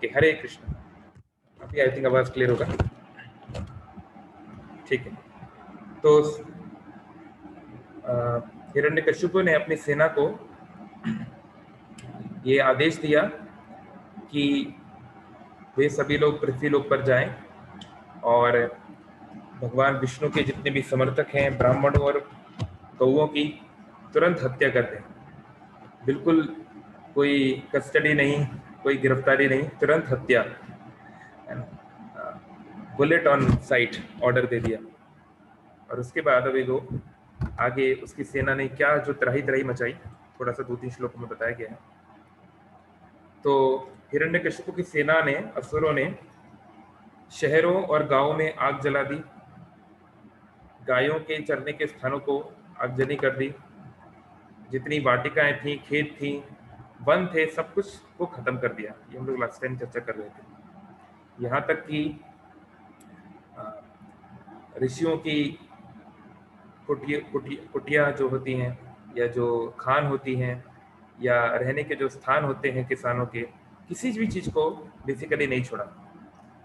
Okay, हरे कृष्ण। अभी I think आवाज clear होगा, ठीक है। तो हिरण्यकशिपु ने अपनी सेना को ये आदेश दिया कि वे सभी लोग पृथ्वी लोक पर जाएं और भगवान विष्णु के जितने भी समर्थक हैं, ब्राह्मणों और गौओं की तुरंत हत्या कर दें। बिल्कुल कोई कस्टडी नहीं, कोई गिरफ्तारी नहीं, तुरंत हत्या, बुलेट ऑन साइट ऑर्डर दे दिया। और उसके बाद अभी वो आगे उसकी सेना ने क्या जो त्राही त्राही मचाई, थोड़ा सा 2-3 श्लोकों में बताया गया है। तो हिरण्यकशिपु की सेना ने, असुरों ने शहरों और गांवों में आग जला दी, गायों के चरने के स्थानों को आगजनी कर दी, जितनी वाटिकाएं थी, खेत थी, वन थे, सब कुछ को खत्म कर दिया। ये हम लोग लास्ट टाइम चर्चा कर रहे थे। यहाँ तक कि ऋषियों की कुटिया जो होती हैं, या जो खान होती हैं, या रहने के जो स्थान होते हैं किसानों के, किसी भी चीज को बेसिकली नहीं छोड़ा,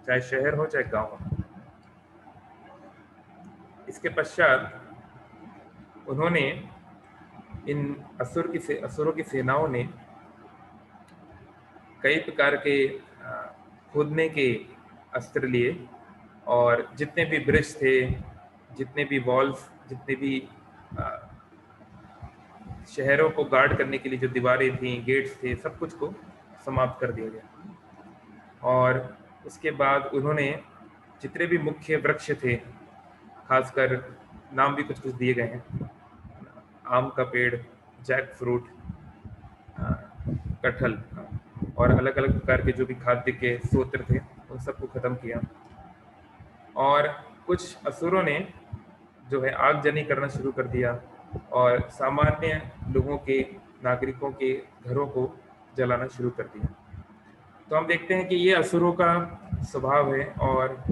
चाहे शहर हो चाहे गांव हो। इसके पश्चात उन्होंने इन असुरों की सेनाओं ने कई प्रकार के खोदने के अस्त्र लिए, और जितने भी ब्रिज थे, जितने भी वॉल्स, जितने भी शहरों को गार्ड करने के लिए जो दीवारें थी, गेट्स थे, सब कुछ को समाप्त कर दिया गया। और उसके बाद उन्होंने जितने भी मुख्य वृक्ष थे, खासकर नाम भी कुछ कुछ दिए गए हैं, आम का पेड़, जैक फ्रूट, कटहल, और अलग अलग प्रकार के जो भी खाद्य के स्रोत थे, उन सबको खत्म किया। और कुछ असुरों ने जो है आगजनी करना शुरू कर दिया, और सामान्य लोगों के, नागरिकों के घरों को जलाना शुरू कर दिया। तो हम देखते हैं कि ये असुरों का स्वभाव है, और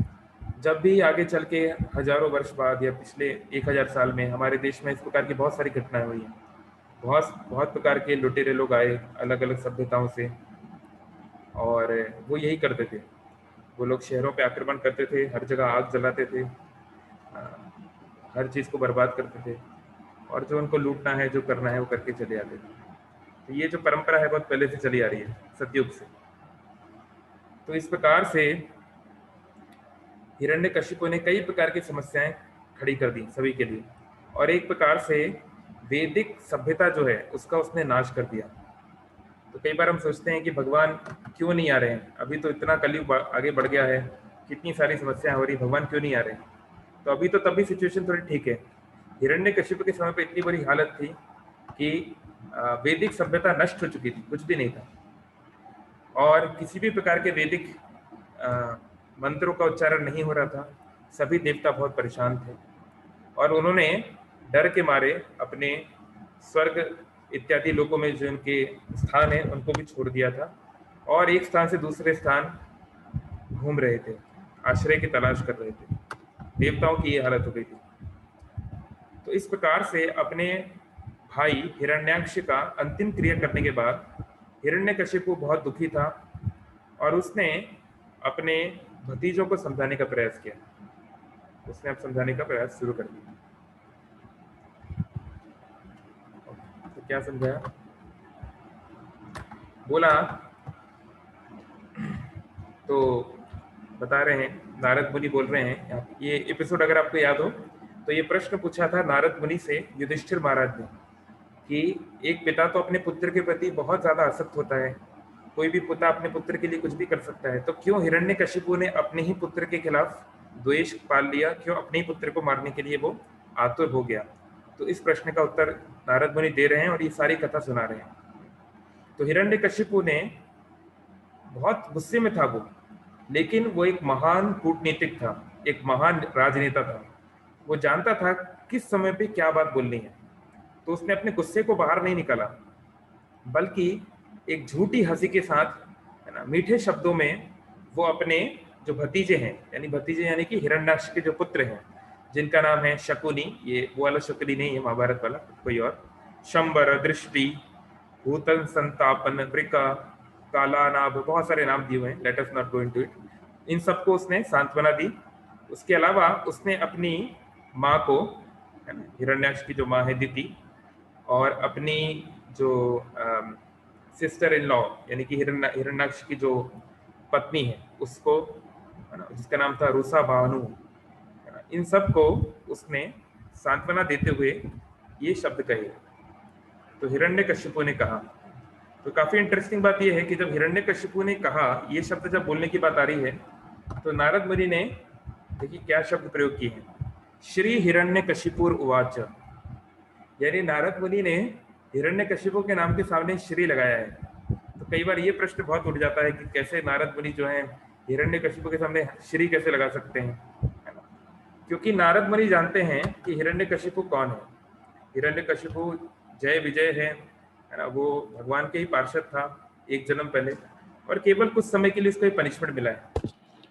जब भी आगे चल के हजारों वर्ष बाद या पिछले 1000 साल में हमारे देश में इस प्रकार की बहुत सारी घटनाएं हुई हैं। बहुत प्रकार के लुटेरे लोग आए अलग अलग सभ्यताओं से, और वो यही करते थे। वो लोग शहरों पे आक्रमण करते थे, हर जगह आग जलाते थे, हर चीज़ को बर्बाद करते थे, और जो उनको लूटना है, जो करना है, वो करके चले आते थे। तो ये जो परंपरा है बहुत पहले से चली आ रही है, सतयुग से। तो इस प्रकार से हिरण्यकशिपु ने कई प्रकार की समस्याएं खड़ी कर दी सभी के लिए, और एक प्रकार से वैदिक सभ्यता जो है उसका उसने नाश कर दिया। तो कई बार हम सोचते हैं कि भगवान क्यों नहीं आ रहे हैं, अभी तो इतना कलयुग आगे बढ़ गया है, कितनी सारी समस्याएं हो रही, भगवान क्यों नहीं आ रहे हैं। तो अभी तो तभी सिचुएशन थोड़ी ठीक है। हिरण्यकशिपु के समय पे इतनी बुरी हालत थी कि वैदिक सभ्यता नष्ट हो चुकी थी, कुछ भी नहीं था, और किसी भी प्रकार के वैदिक मंत्रों का उच्चारण नहीं हो रहा था। सभी देवता बहुत परेशान थे, और उन्होंने डर के मारे अपने स्वर्ग इत्यादि लोकों में जो उनके स्थान है उनको भी छोड़ दिया था, और एक स्थान से दूसरे स्थान घूम रहे थे, आश्रय की तलाश कर रहे थे। देवताओं की ये हालत हो गई थी। तो इस प्रकार से अपने भाई हिरण्याक्ष का अंतिम क्रिया करने के बाद हिरण्यकशिपु बहुत दुखी था, और उसने अपने भतीजों को समझाने का प्रयास किया। उसने अब समझाने का प्रयास शुरू कर दिया। तो क्या समझाया, बोला, तो बता रहे हैं, नारद मुनि बोल रहे हैं। ये एपिसोड अगर आपको याद हो तो ये प्रश्न पूछा था नारद मुनि से युधिष्ठिर महाराज ने, कि एक पिता तो अपने पुत्र के प्रति बहुत ज्यादा आसक्त होता है, कोई भी पिता अपने पुत्र के लिए कुछ भी कर सकता है, तो क्यों हिरण्यकशिपु ने अपने ही पुत्र के खिलाफ द्वेष पाल लिया, क्यों अपने ही पुत्र को मारने के लिए वो आतुर हो गया। तो इस प्रश्न का उत्तर नारद मुनि दे रहे हैं, और ये सारी कथा सुना रहे हैं। तो हिरण्यकशिपु ने बहुत गुस्से में था वो, लेकिन वो एक महान कूटनीतिक था, एक महान राजनेता था। वो जानता था किस समय पे क्या बात बोलनी है। तो उसने अपने गुस्से को बाहर नहीं निकाला, बल्कि एक झूठी हंसी के साथ, है ना, मीठे शब्दों में वो अपने जो भतीजे हैं, यानी कि हिरण्याक्ष के जो पुत्र हैं, जिनका नाम है शकुनी, ये वो वाला शकुनी नहीं है महाभारत वाला, कोई और, शंबर, दृष्टि, भूतन संतापन, वृका, काला नाभ, बहुत सारे नाम दिए हुए हैं, let us not go into it. इन सबको उसने सांत्वना दी। उसके अलावा उसने अपनी माँ को, है ना, हिरण्याक्ष की जो माँ है दिति, और अपनी जो सिस्टर इन लॉ यानी कि हिरण्याक्ष की जो पत्नी है उसको, है ना, जिसका नाम था रुसा भानु, है ना, इन सब को उसने सांत्वना देते हुए ये शब्द कहे। तो हिरण्यकशिपु ने कहा, तो काफी इंटरेस्टिंग बात यह है कि जब हिरण्यकशिपु ने कहा ये शब्द, जब बोलने की बात आ रही है, तो नारद मुनि ने देखिए क्या शब्द प्रयोग किए हैं, श्री हिरण्यकशिपुर उवाच। यानी नारद मुनि ने हिरण्यकशिपु के नाम के सामने श्री लगाया है। तो कई बार ये प्रश्न बहुत उठ जाता है कि कैसे नारद मुनि जो है हिरण्यकशिपु के सामने श्री कैसे लगा सकते हैं, है ना? क्योंकि नारद मुनि जानते हैं कि हिरण्यकशिपु कौन है। हिरण्यकशिपु जय विजय है ना, वो भगवान के ही पार्षद था एक जन्म पहले, और केवल कुछ समय के लिए उसको पनिशमेंट मिला है।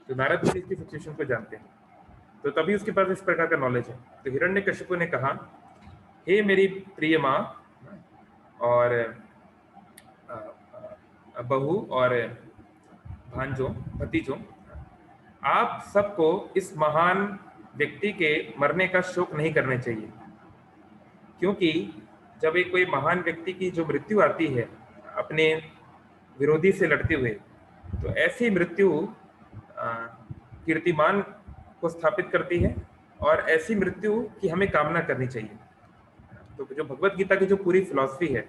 तो नारद मुनि इसकी सिचुएशन को जानते हैं, तो तभी उसके पास इस प्रकार का नॉलेज है। तो हिरण्यकशिपु ने कहा, हे मेरी प्रिय माँ और बहू और भांजों, भतीजों, आप सबको इस महान व्यक्ति के मरने का शोक नहीं करना चाहिए। क्योंकि जब एक कोई महान व्यक्ति की जो मृत्यु आती है अपने विरोधी से लड़ते हुए, तो ऐसी मृत्यु कीर्तिमान को स्थापित करती है, और ऐसी मृत्यु की हमें कामना करनी चाहिए। तो जो भगवत गीता की जो पूरी फिलॉसफी है,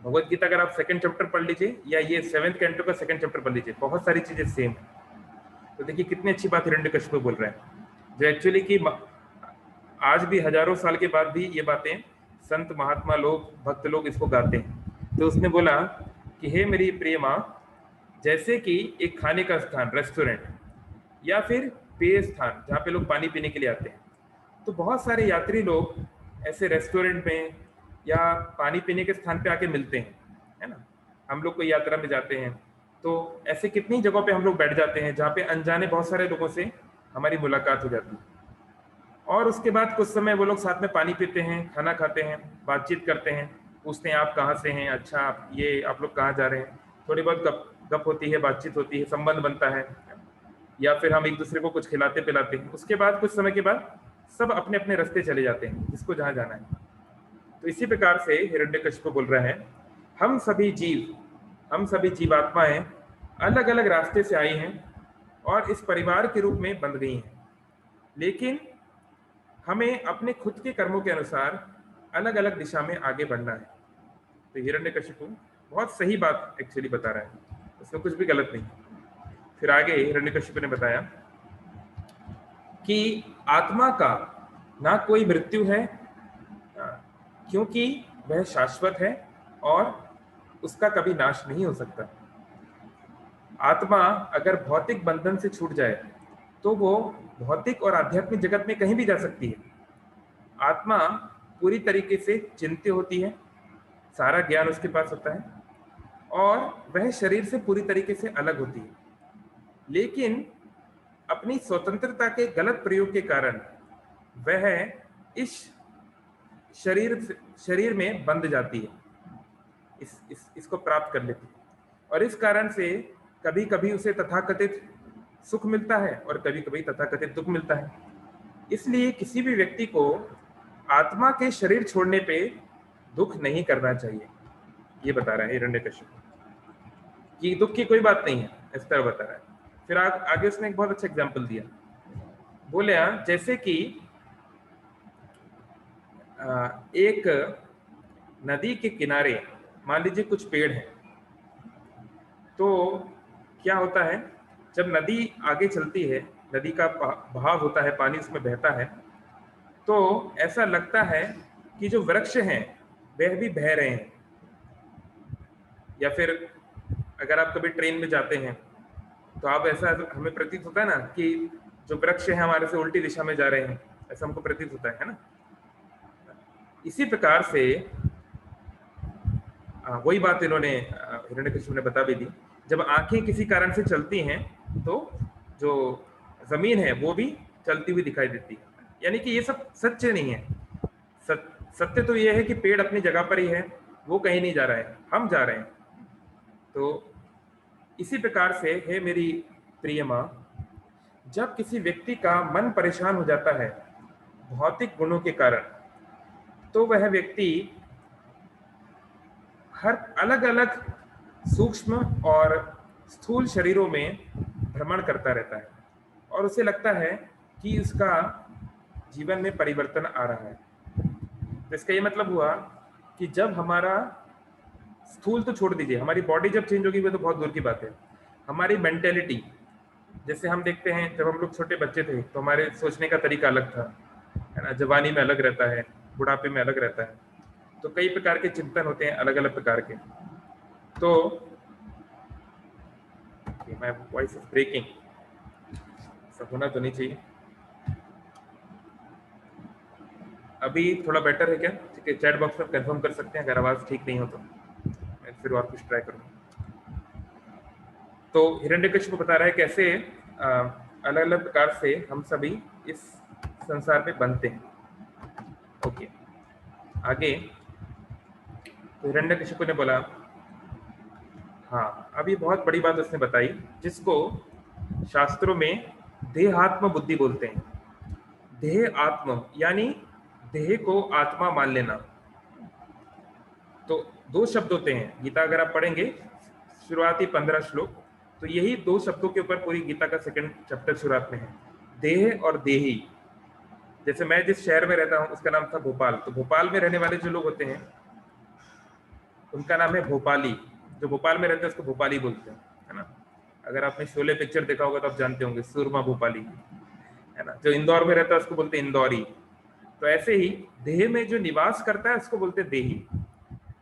भगवत गीता अगर आप सेकंड चैप्टर पढ़ लीजिए या ये 7th कैंटो का सेकंड चैप्टर पढ़ लीजिए, बहुत सारी चीजें सेम है। तो देखिए कितनी अच्छी बात हिरण्यकशिपु बोल रहे हैं, जो एक्चुअली कि आज भी हजारों साल के बाद भी ये बातें संत महात्मा लोग, भक्त लोग इसको गाते हैं। तो उसने बोला कि हे मेरी प्रिय माँ, जैसे कि एक खाने का स्थान, रेस्टोरेंट या फिर पेय स्थान जहाँ पे लोग पानी पीने के लिए आते हैं, तो बहुत सारे यात्री लोग ऐसे रेस्टोरेंट में या पानी पीने के स्थान पे आके मिलते हैं, है ना। हम लोग कोई यात्रा में जाते हैं तो ऐसे कितनी जगहों पे हम लोग बैठ जाते हैं जहाँ पे अनजाने बहुत सारे लोगों से हमारी मुलाकात हो जाती है, और उसके बाद कुछ समय वो लोग साथ में पानी पीते हैं, खाना खाते हैं, बातचीत करते हैं, पूछते हैं आप कहाँ से हैं, अच्छा आप लोग कहाँ जा रहे हैं, थोड़ी बहुत गप होती है, बातचीत होती है, संबंध बनता है, या फिर हम एक दूसरे को कुछ खिलाते पिलाते हैं। उसके बाद कुछ समय के बाद सब अपने अपने रास्ते चले जाते हैं, जिसको जहाँ जाना है। तो इसी प्रकार से हिरण्यकशिपु बोल रहे हैं, हम सभी जीवात्माएं अलग अलग रास्ते से आई हैं और इस परिवार के रूप में बंध गई हैं, लेकिन हमें अपने खुद के कर्मों के अनुसार अलग अलग दिशा में आगे बढ़ना है। तो हिरण्यकशिपु बहुत सही बात एक्चुअली बता रहा है, उसमें कुछ भी गलत नहीं। फिर आगे हिरण्यकशिपु ने बताया कि आत्मा का ना कोई मृत्यु है, क्योंकि वह शाश्वत है और उसका कभी नाश नहीं हो सकता। आत्मा अगर भौतिक बंधन से छूट जाए तो वो भौतिक और आध्यात्मिक जगत में कहीं भी जा सकती है। आत्मा पूरी तरीके से चिंत्य होती है, सारा ज्ञान उसके पास होता है, और वह शरीर से पूरी तरीके से अलग होती है, लेकिन अपनी स्वतंत्रता के गलत प्रयोग के कारण वह इस शरीर में बंध जाती है, इसको प्राप्त कर लेती है, और इस कारण से कभी कभी उसे तथाकथित सुख मिलता है और कभी कभी तथाकथित दुख मिलता है। इसलिए किसी भी व्यक्ति को आत्मा के शरीर छोड़ने पे दुख नहीं करना चाहिए, ये बता रहा है हिरण्यकशिपु कि दुख की कोई बात नहीं है, इस तरह बता रहा है। फिर आगे उसने एक बहुत अच्छा एग्जाम्पल दिया, बोले जैसे कि एक नदी के किनारे मान लीजिए कुछ पेड़ हैं, तो क्या होता है जब नदी आगे चलती है, नदी का बहाव होता है, पानी उसमें बहता है, तो ऐसा लगता है कि जो वृक्ष हैं वह भी बह रहे हैं। या फिर अगर आप कभी ट्रेन में जाते हैं तो आप ऐसा हमें प्रतीत होता है ना कि जो वृक्ष है हमारे से उल्टी दिशा में जा रहे हैं, ऐसा हमको प्रतीत होता है ना। इसी प्रकार से वही बात इन्होंने हिरण्यकशिपु ने बता भी दी, जब आंखें किसी कारण से चलती हैं तो जो जमीन है वो भी चलती हुई दिखाई देती है। यानी कि ये सब सत्य नहीं है। सत्य तो ये है कि पेड़ अपनी जगह पर ही है, वो कहीं नहीं जा रहा है, हम जा रहे हैं। तो इसी प्रकार से हे मेरी प्रिय माँ, जब किसी व्यक्ति का मन परेशान हो जाता है भौतिक गुणों के कारण, तो वह व्यक्ति हर अलग अलग सूक्ष्म और स्थूल शरीरों में भ्रमण करता रहता है और उसे लगता है कि उसका जीवन में परिवर्तन आ रहा है। तो इसका ये मतलब हुआ कि जब हमारा स्थूल तो छोड़ दीजिए, हमारी बॉडी जब चेंज होगी वो तो बहुत दूर की बात है, हमारी मेंटेलिटी, जैसे हम देखते हैं जब हम लोग छोटे बच्चे थे तो हमारे सोचने का तरीका अलग था, है ना, जवानी में अलग रहता है, बुढ़ापे में अलग रहता है, तो कई प्रकार के चिंतन होते हैं अलग अलग प्रकार के। तो माय वॉइस इज ब्रेकिंग, सब होना तो नहीं चाहिए। अभी थोड़ा बेटर है क्या? ठीक है, चैट बॉक्स में कंफर्म कर सकते हैं अगर आवाज ठीक नहीं हो तो मैं फिर और कुछ ट्राई करूँगा। तो हिरण्यकशिपु बता रहा है कैसे अलग अलग प्रकार से हम सभी इस संसार में बनते हैं। ओके, आगे तो हिरण्यकशिपु ने बोला, हाँ, अभी बहुत बड़ी बात उसने बताई जिसको शास्त्रों में देहात्म बुद्धि बोलते हैं। देह आत्म यानी देह को आत्मा मान लेना। तो दो शब्द होते हैं, गीता अगर आप पढ़ेंगे शुरुआती 15 श्लोक, तो यही दो शब्दों के ऊपर पूरी गीता का सेकंड चैप्टर शुरुआत में है, देह और देही। जैसे मैं जिस शहर में रहता हूँ उसका नाम था भोपाल, तो भोपाल में रहने वाले जो लोग होते हैं उनका नाम है भोपाली। जो भोपाल में रहते हैं उसको भोपाली बोलते हैं, है ना। अगर आपने शोले पिक्चर देखा होगा तो आप जानते होंगे, सूरमा भोपाली, है ना। जो इंदौर में रहता है उसको बोलते हैं इंदौरी। तो ऐसे ही देह में जो निवास करता है उसको बोलते हैं देही।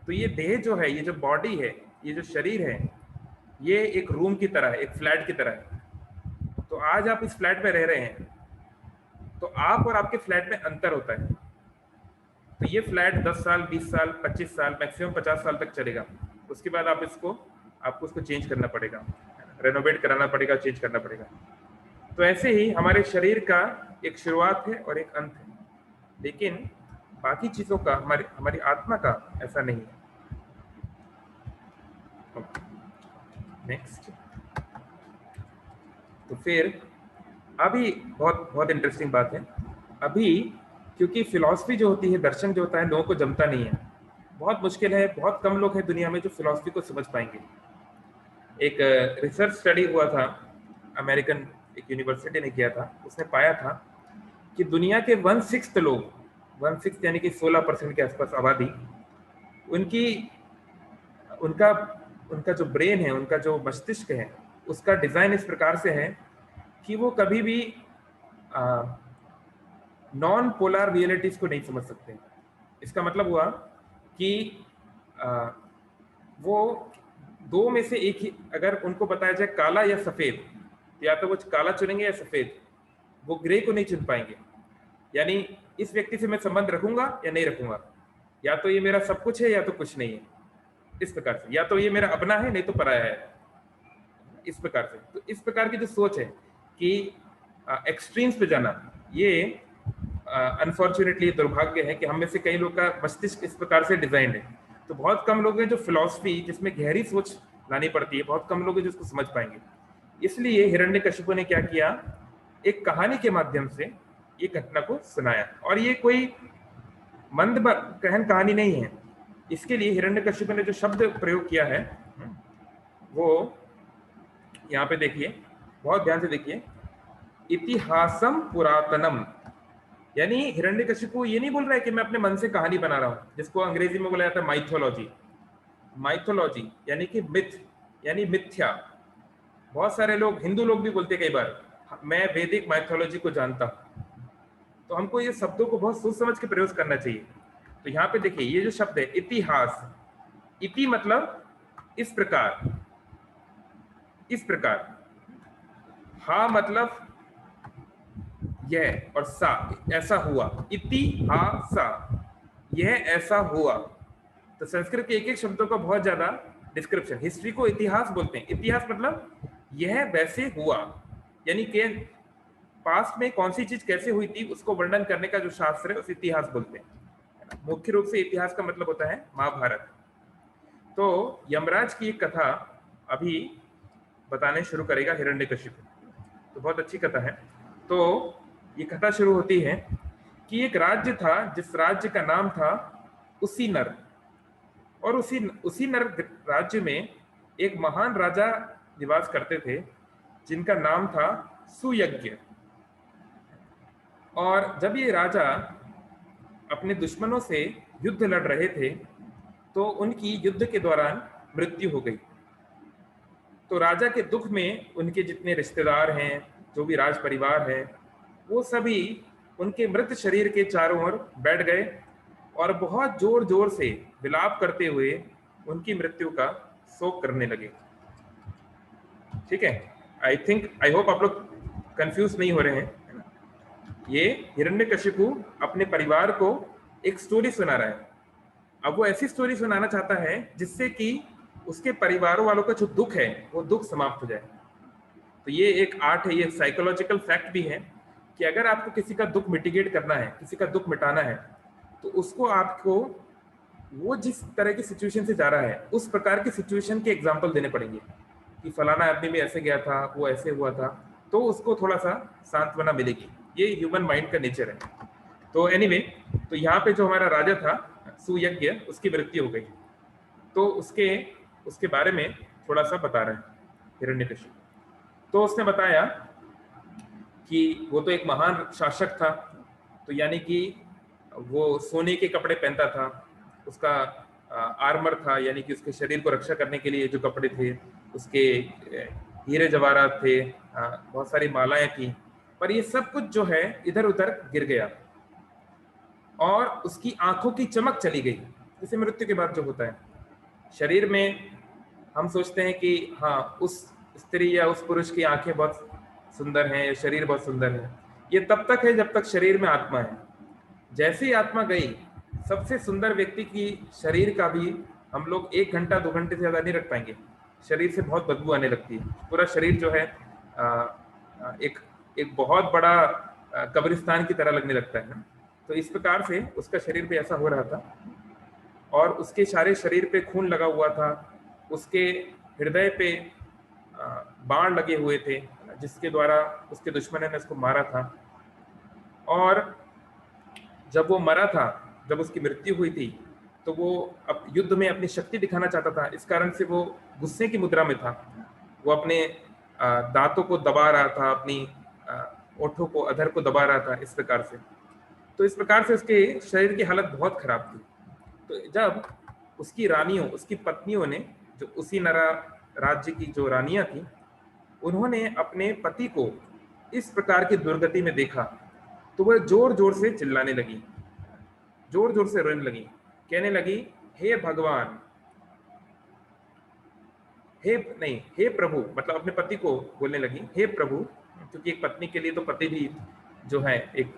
तो ये देह जो है, ये जो बॉडी है, ये जो शरीर है, ये एक रूम की तरह है, एक फ्लैट की तरह है। तो आज आप इस फ्लैट में रह रहे हैं, तो आप और आपके फ्लैट में अंतर होता है। तो ये फ्लैट 10 साल, 20 साल, 25 साल, मैक्सिमम 50 साल तक चलेगा। उसके बाद आपको उसको चेंज करना पड़ेगा, रेनोवेट कराना पड़ेगा, चेंज करना पड़ेगा। तो ऐसे ही हमारे शरीर का एक शुरुआत है और एक अंत है, लेकिन बाकी चीजों का, हमारी आत्मा का ऐसा नहीं है। नेक्स्ट। तो फिर अभी बहुत बहुत इंटरेस्टिंग बात है, अभी क्योंकि फिलॉसफी जो होती है, दर्शन जो होता है, लोगों को जमता नहीं है, बहुत मुश्किल है, बहुत कम लोग हैं दुनिया में जो फिलॉसफी को समझ पाएंगे। एक रिसर्च स्टडी हुआ था, अमेरिकन एक यूनिवर्सिटी ने किया था, उसने पाया था कि दुनिया के 1/6 लोग, 1/6 यानी कि 16% के आसपास आबादी, उनकी उनका उनका जो ब्रेन है, उनका जो मस्तिष्क है, उसका डिजाइन इस प्रकार से है कि वो कभी भी नॉन पोलर रियलिटीज को नहीं समझ सकते। इसका मतलब हुआ कि वो दो में से एक ही, अगर उनको बताया जाए काला या सफेद, तो या तो वो काला चुनेंगे या सफेद, वो ग्रे को नहीं चुन पाएंगे। यानी इस व्यक्ति से मैं संबंध रखूंगा या नहीं रखूंगा, या तो ये मेरा सब कुछ है या तो कुछ नहीं है, इस प्रकार से, या तो ये मेरा अपना है नहीं तो पराया है, इस प्रकार से। तो इस प्रकार की जो सोच है कि एक्सट्रीम्स पे जाना, ये अनफॉर्चुनेटली दुर्भाग्य है कि हम में से कई लोग का मस्तिष्क इस प्रकार से डिजाइन है। तो बहुत कम लोग हैं जो फिलॉसफी, जिसमें गहरी सोच लानी पड़ती है, बहुत कम लोग हैं जो इसको समझ पाएंगे। इसलिए हिरण्यकशिपु ने क्या किया, एक कहानी के माध्यम से ये घटना को सुनाया। और ये कोई मंद कहन कहानी नहीं है। इसके लिए हिरण्यकशिपु ने जो शब्द प्रयोग किया है वो यहाँ पे देखिए, बहुत ध्यान से देखिए, इतिहासम पुरातनम। यानी हिरण्यकशिपु ये नहीं बोल रहा है कि मैं अपने मन से कहानी बना रहा हूं, जिसको अंग्रेजी में बोला जाता है माइथोलॉजी। माइथोलॉजी यानी कि मिथ, यानी मिथ्या। बहुत सारे लोग, हिंदू लोग भी बोलते कई बार, मैं वैदिक माइथोलॉजी को जानता हूं। तो हमको ये शब्दों को बहुत सोच समझ के प्रयोग करना चाहिए। तो यहाँ पे देखिए, ये जो शब्द है इतिहास, इति मतलब इस प्रकार, इस प्रकार, हा मतलब यह, और सा ऐसा हुआ, इतिहासा, यह ऐसा हुआ। तो संस्कृत के एक एक शब्दों का बहुत ज्यादा डिस्क्रिप्शन। हिस्ट्री को इतिहास बोलते हैं, इतिहास मतलब यह वैसे हुआ, यानी कि पास्ट में कौन सी चीज कैसे हुई थी उसको वर्णन करने का जो शास्त्र है उस इतिहास बोलते हैं। मुख्य रूप से इतिहास का मतलब होता है महाभारत। तो यमराज की एक कथा अभी बताने शुरू करेगा हिरण्यकशिपु। तो बहुत अच्छी कथा है। तो ये कथा शुरू होती है कि एक राज्य था जिस राज्य का नाम था उसी नर, और उसी नर राज्य में एक महान राजा निवास करते थे जिनका नाम था सुयज्ञ। और जब ये राजा अपने दुश्मनों से युद्ध लड़ रहे थे तो उनकी युद्ध के दौरान मृत्यु हो गई। तो राजा के दुख में उनके जितने रिश्तेदार हैं, जो भी राज परिवार है, वो सभी उनके मृत शरीर के चारों ओर बैठ गए और बहुत जोर जोर से विलाप करते हुए उनकी मृत्यु का शोक करने लगे। ठीक है, आई होप आप लोग कंफ्यूज नहीं हो रहे हैं, है ना? ये हिरण्यकशिपु अपने परिवार को एक स्टोरी सुना रहा है। अब वो ऐसी स्टोरी सुनाना चाहता है जिससे कि उसके परिवार वालों का जो दुख है वो दुख समाप्त हो जाए। तो ये एक आर्ट है, ये साइकोलॉजिकल फैक्ट भी है कि अगर आपको किसी का दुख मिटिगेट करना है, किसी का दुख मिटाना है, तो उसको आपको वो जिस तरह की सिचुएशन से जा रहा है उस प्रकार की सिचुएशन के एग्जाम्पल देने पड़ेंगे कि फलाना आदमी भी ऐसे गया था, वो ऐसे हुआ था, तो उसको थोड़ा सा सांत्वना मिलेगी। ये ह्यूमन माइंड का नेचर है। तो एनीवे, तो यहाँ पे जो हमारा राजा था सुयज्ञ, उसकी मृत्यु हो गई। तो उसके बारे में थोड़ा सा बता रहे हैं हिरण्यकशिपु। तो उसने बताया कि वो तो एक महान शासक था, तो यानी कि वो सोने के कपड़े पहनता था, उसका आर्मर था, यानी कि उसके शरीर को रक्षा करने के लिए जो कपड़े थे, उसके हीरे जवाहरात थे, बहुत सारी मालाएं थी, पर ये सब कुछ जो है इधर उधर गिर गया और उसकी आंखों की चमक चली गई। जैसे मृत्यु के बाद जो होता है, शरीर में हम सोचते हैं कि हाँ उस स्त्री या उस पुरुष की आंखें बहुत सुंदर हैं, शरीर बहुत सुंदर है। ये तब तक है जब तक शरीर में आत्मा है। जैसे ही आत्मा गई, सबसे सुंदर व्यक्ति की शरीर का भी हम लोग 1 घंटा 2 घंटे से ज्यादा नहीं रख पाएंगे, शरीर से बहुत बदबू आने लगती है। पूरा शरीर जो है एक बहुत बड़ा कब्रिस्तान की तरह लगने लगता है ना। तो इस प्रकार से उसका शरीर पे ऐसा हो रहा था और उसके सारे शरीर पे खून लगा हुआ था, उसके हृदय पे बाण लगे हुए थे जिसके द्वारा उसके दुश्मनों ने उसको मारा था। और जब वो मरा था, जब उसकी मृत्यु हुई थी, तो वो अब युद्ध में अपनी शक्ति दिखाना चाहता था। इस कारण से वो गुस्से की मुद्रा में था, वो अपने दांतों को दबा रहा था, अपनी ओठों को, अधर को दबा रहा था, इस प्रकार से। तो इस प्रकार से उसके शरीर की हालत बहुत खराब थी। तो जब उसकी रानियों, उसकी पत्नियों ने, जो उसी नरा राज्य की जो रानियां थी, उन्होंने अपने पति को इस प्रकार की दुर्गति में देखा, तो वह जोर जोर से चिल्लाने लगी, जोर जोर से रोने लगी, कहने लगी, हे भगवान, हे प्रभु, मतलब अपने पति को बोलने लगी, हे प्रभु, क्योंकि एक पत्नी के लिए तो पति भी जो है एक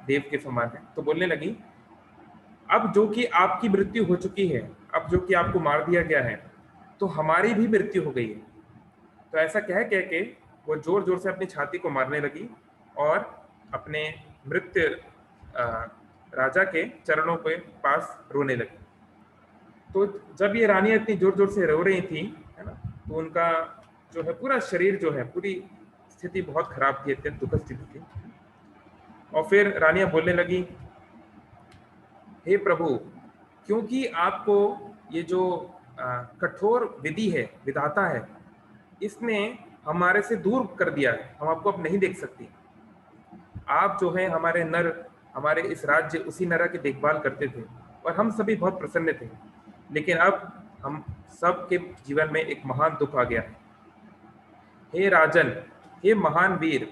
देव के समान है। तो बोलने लगी, अब जो कि आपकी मृत्यु हो चुकी है, अब जो कि आपको मार दिया गया है, तो हमारी भी मृत्यु हो गई है। तो ऐसा कह के वो जोर जोर से अपनी छाती को मारने लगी और अपने मृत राजा के चरणों के पास रोने लगी। तो जब ये रानियां इतनी जोर जोर से रो रही थी, है ना, तो उनका जो है पूरा शरीर जो है, पूरी स्थिति बहुत खराब थी, अत्यंत दुखद स्थिति थी। और फिर रानियां बोलने लगी, हे प्रभु, क्योंकि आपको ये जो कठोर विधि है, विधाता है, इसने हमारे से दूर कर दिया है, हम आपको अब नहीं देख सकती। आप जो है हमारे नर, हमारे इस राज्य उसी नरा की देखभाल करते थे और हम सभी बहुत प्रसन्न थे, लेकिन अब हम सब के जीवन में एक महान दुख आ गया है। हे राजन, हे महान वीर,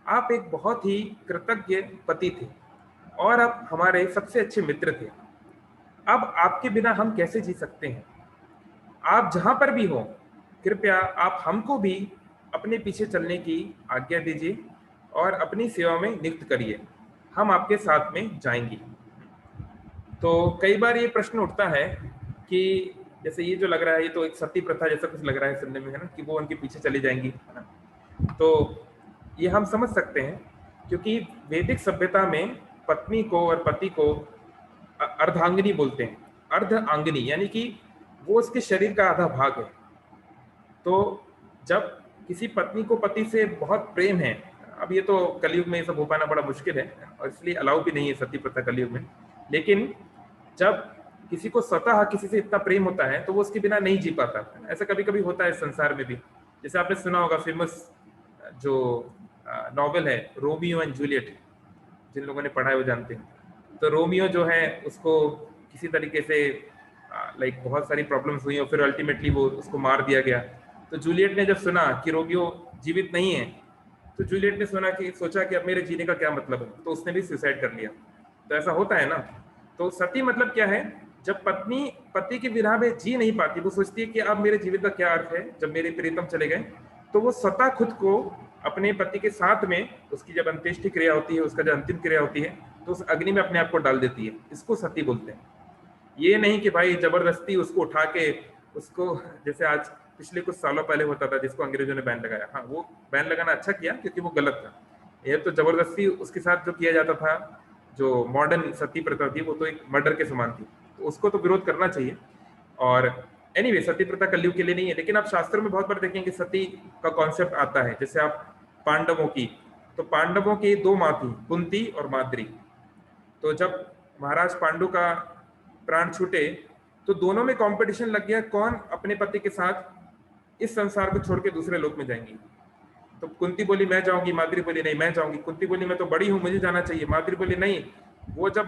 आप एक बहुत ही कृतज्ञ पति थे और आप हमारे सबसे अच्छे मित्र थे। अब आपके बिना हम कैसे जी सकते हैं? आप जहां पर भी हो, कृपया आप हमको भी अपने पीछे चलने की आज्ञा दीजिए और अपनी सेवा में नियुक्त करिए, हम आपके साथ में जाएंगे। तो कई बार ये प्रश्न उठता है कि जैसे ये जो लग रहा है, ये तो एक सती प्रथा जैसा कुछ लग रहा है सुनने में, है ना, कि वो उनके पीछे चली जाएंगी, है ना। तो ये हम समझ सकते हैं क्योंकि वैदिक सभ्यता में पत्नी को और पति को अर्धांगिनी बोलते हैं। अर्धांगिनी यानी कि वो उसके शरीर का आधा भाग है। तो जब किसी पत्नी को पति से बहुत प्रेम है, अब ये तो कलयुग में ये सब हो पाना बड़ा मुश्किल है और इसलिए अलाउ भी नहीं है सती प्रथा कलयुग में, लेकिन जब किसी को स्वतः किसी से इतना प्रेम होता है तो वो उसके बिना नहीं जी पाता। ऐसा कभी कभी होता है इस संसार में भी। जैसे आपने सुना होगा फेमस जो नॉवेल है रोमियो एंड जूलियट, जिन लोगों ने पढ़ा है वो जानते हैं। तो रोमियो जो है उसको किसी तरीके से लाइक बहुत सारी प्रॉब्लम्स हुई और फिर अल्टीमेटली वो उसको मार दिया गया। तो जूलियट ने जब सुना कि रोमियो जीवित नहीं है, तो जूलियट ने सोचा कि अब मेरे जीने का क्या मतलब है, तो उसने भी सुसाइड कर लिया। तो ऐसा होता है ना। तो सती मतलब क्या है, जब पत्नी पति के विरह में जी नहीं पाती, वो सोचती है कि अब मेरे जीवन का क्या अर्थ है जब मेरे प्रियतम चले गए, तो वो स्वतः खुद को अपने पति के साथ में, उसकी जब अंत्येष्टि क्रिया होती है, उसका जो अंतिम क्रिया होती है, तो उस अग्नि में अपने आप को डाल देती है। इसको सती बोलते हैं। ये नहीं कि भाई जबरदस्ती उसको उठा के उसको, जैसे आज पिछले कुछ सालों पहले होता था जिसको अंग्रेजों ने बैन लगाया, हाँ वो बैन लगाना अच्छा किया क्योंकि वो गलत था। ये तो जबरदस्ती उसके साथ जो किया जाता था, जो मॉडर्न सती प्रथा थी, वो तो एक मर्डर के समान थी, तो उसको तो विरोध करना चाहिए। और एनीवे सती प्रथा कलयुग के लिए नहीं है, लेकिन आप शास्त्रों में बहुत बार देखेंगे सती का कॉन्सेप्ट आता है। जैसे आप पांडवों की, तो पांडवों की दो माँ थी, कुंती और माद्री। तो जब महाराज पांडु का प्राण छूटे तो दोनों में कंपटीशन लग गया, कौन अपने पति के साथ इस संसार को छोड़ के दूसरे लोक में जाएंगी। तो कुंती बोली मैं जाऊंगी, माद्री बोली नहीं मैं जाऊंगी। कुंती बोली मैं तो बड़ी हूं, मुझे जाना चाहिए। माद्री बोली नहीं, वो जब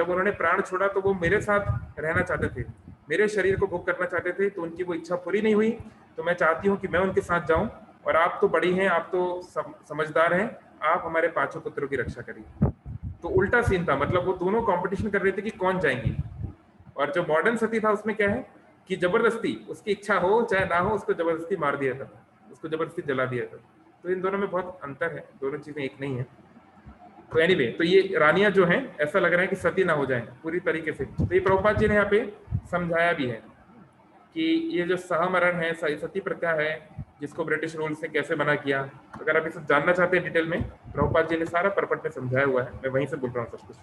उन्होंने प्राण छोड़ा तो वो मेरे साथ रहना चाहते थे, मेरे शरीर को भोग करना चाहते थे, तो उनकी वो इच्छा पूरी नहीं हुई। तो मैं चाहती हूँ कि मैं उनके साथ जाऊं, और आप तो बड़ी हैं, आप तो समझदार हैं, आप हमारे पांचों पुत्रों की रक्षा करिए। तो उल्टा सीन था, मतलब वो दोनों कंपटीशन कर रहे थे कि कौन जाएंगी। और जो मॉडर्न सती था उसमें क्या है कि जबरदस्ती, उसकी इच्छा हो चाहे ना हो, उसको जबरदस्ती मार दिया था, उसको जबरदस्ती जला दिया था। तो इन दोनों में बहुत अंतर है, दोनों चीजें एक नहीं है। तो एनीवे, तो ये रानियां जो हैं ऐसा लग रहा है कि सती ना हो जाएं पूरी तरीके से। तो ये प्रभुपाद जी ने यहाँ पे समझाया भी है कि ये जो सहमरण है, सती प्रथा है, जिसको ब्रिटिश रूल से कैसे मना किया। अगर आप ये सब जानना चाहते हैं डिटेल में, प्रभुपाद जी ने सारा परपट में समझाया हुआ है, मैं वहीं से बोल रहा हूँ सब कुछ।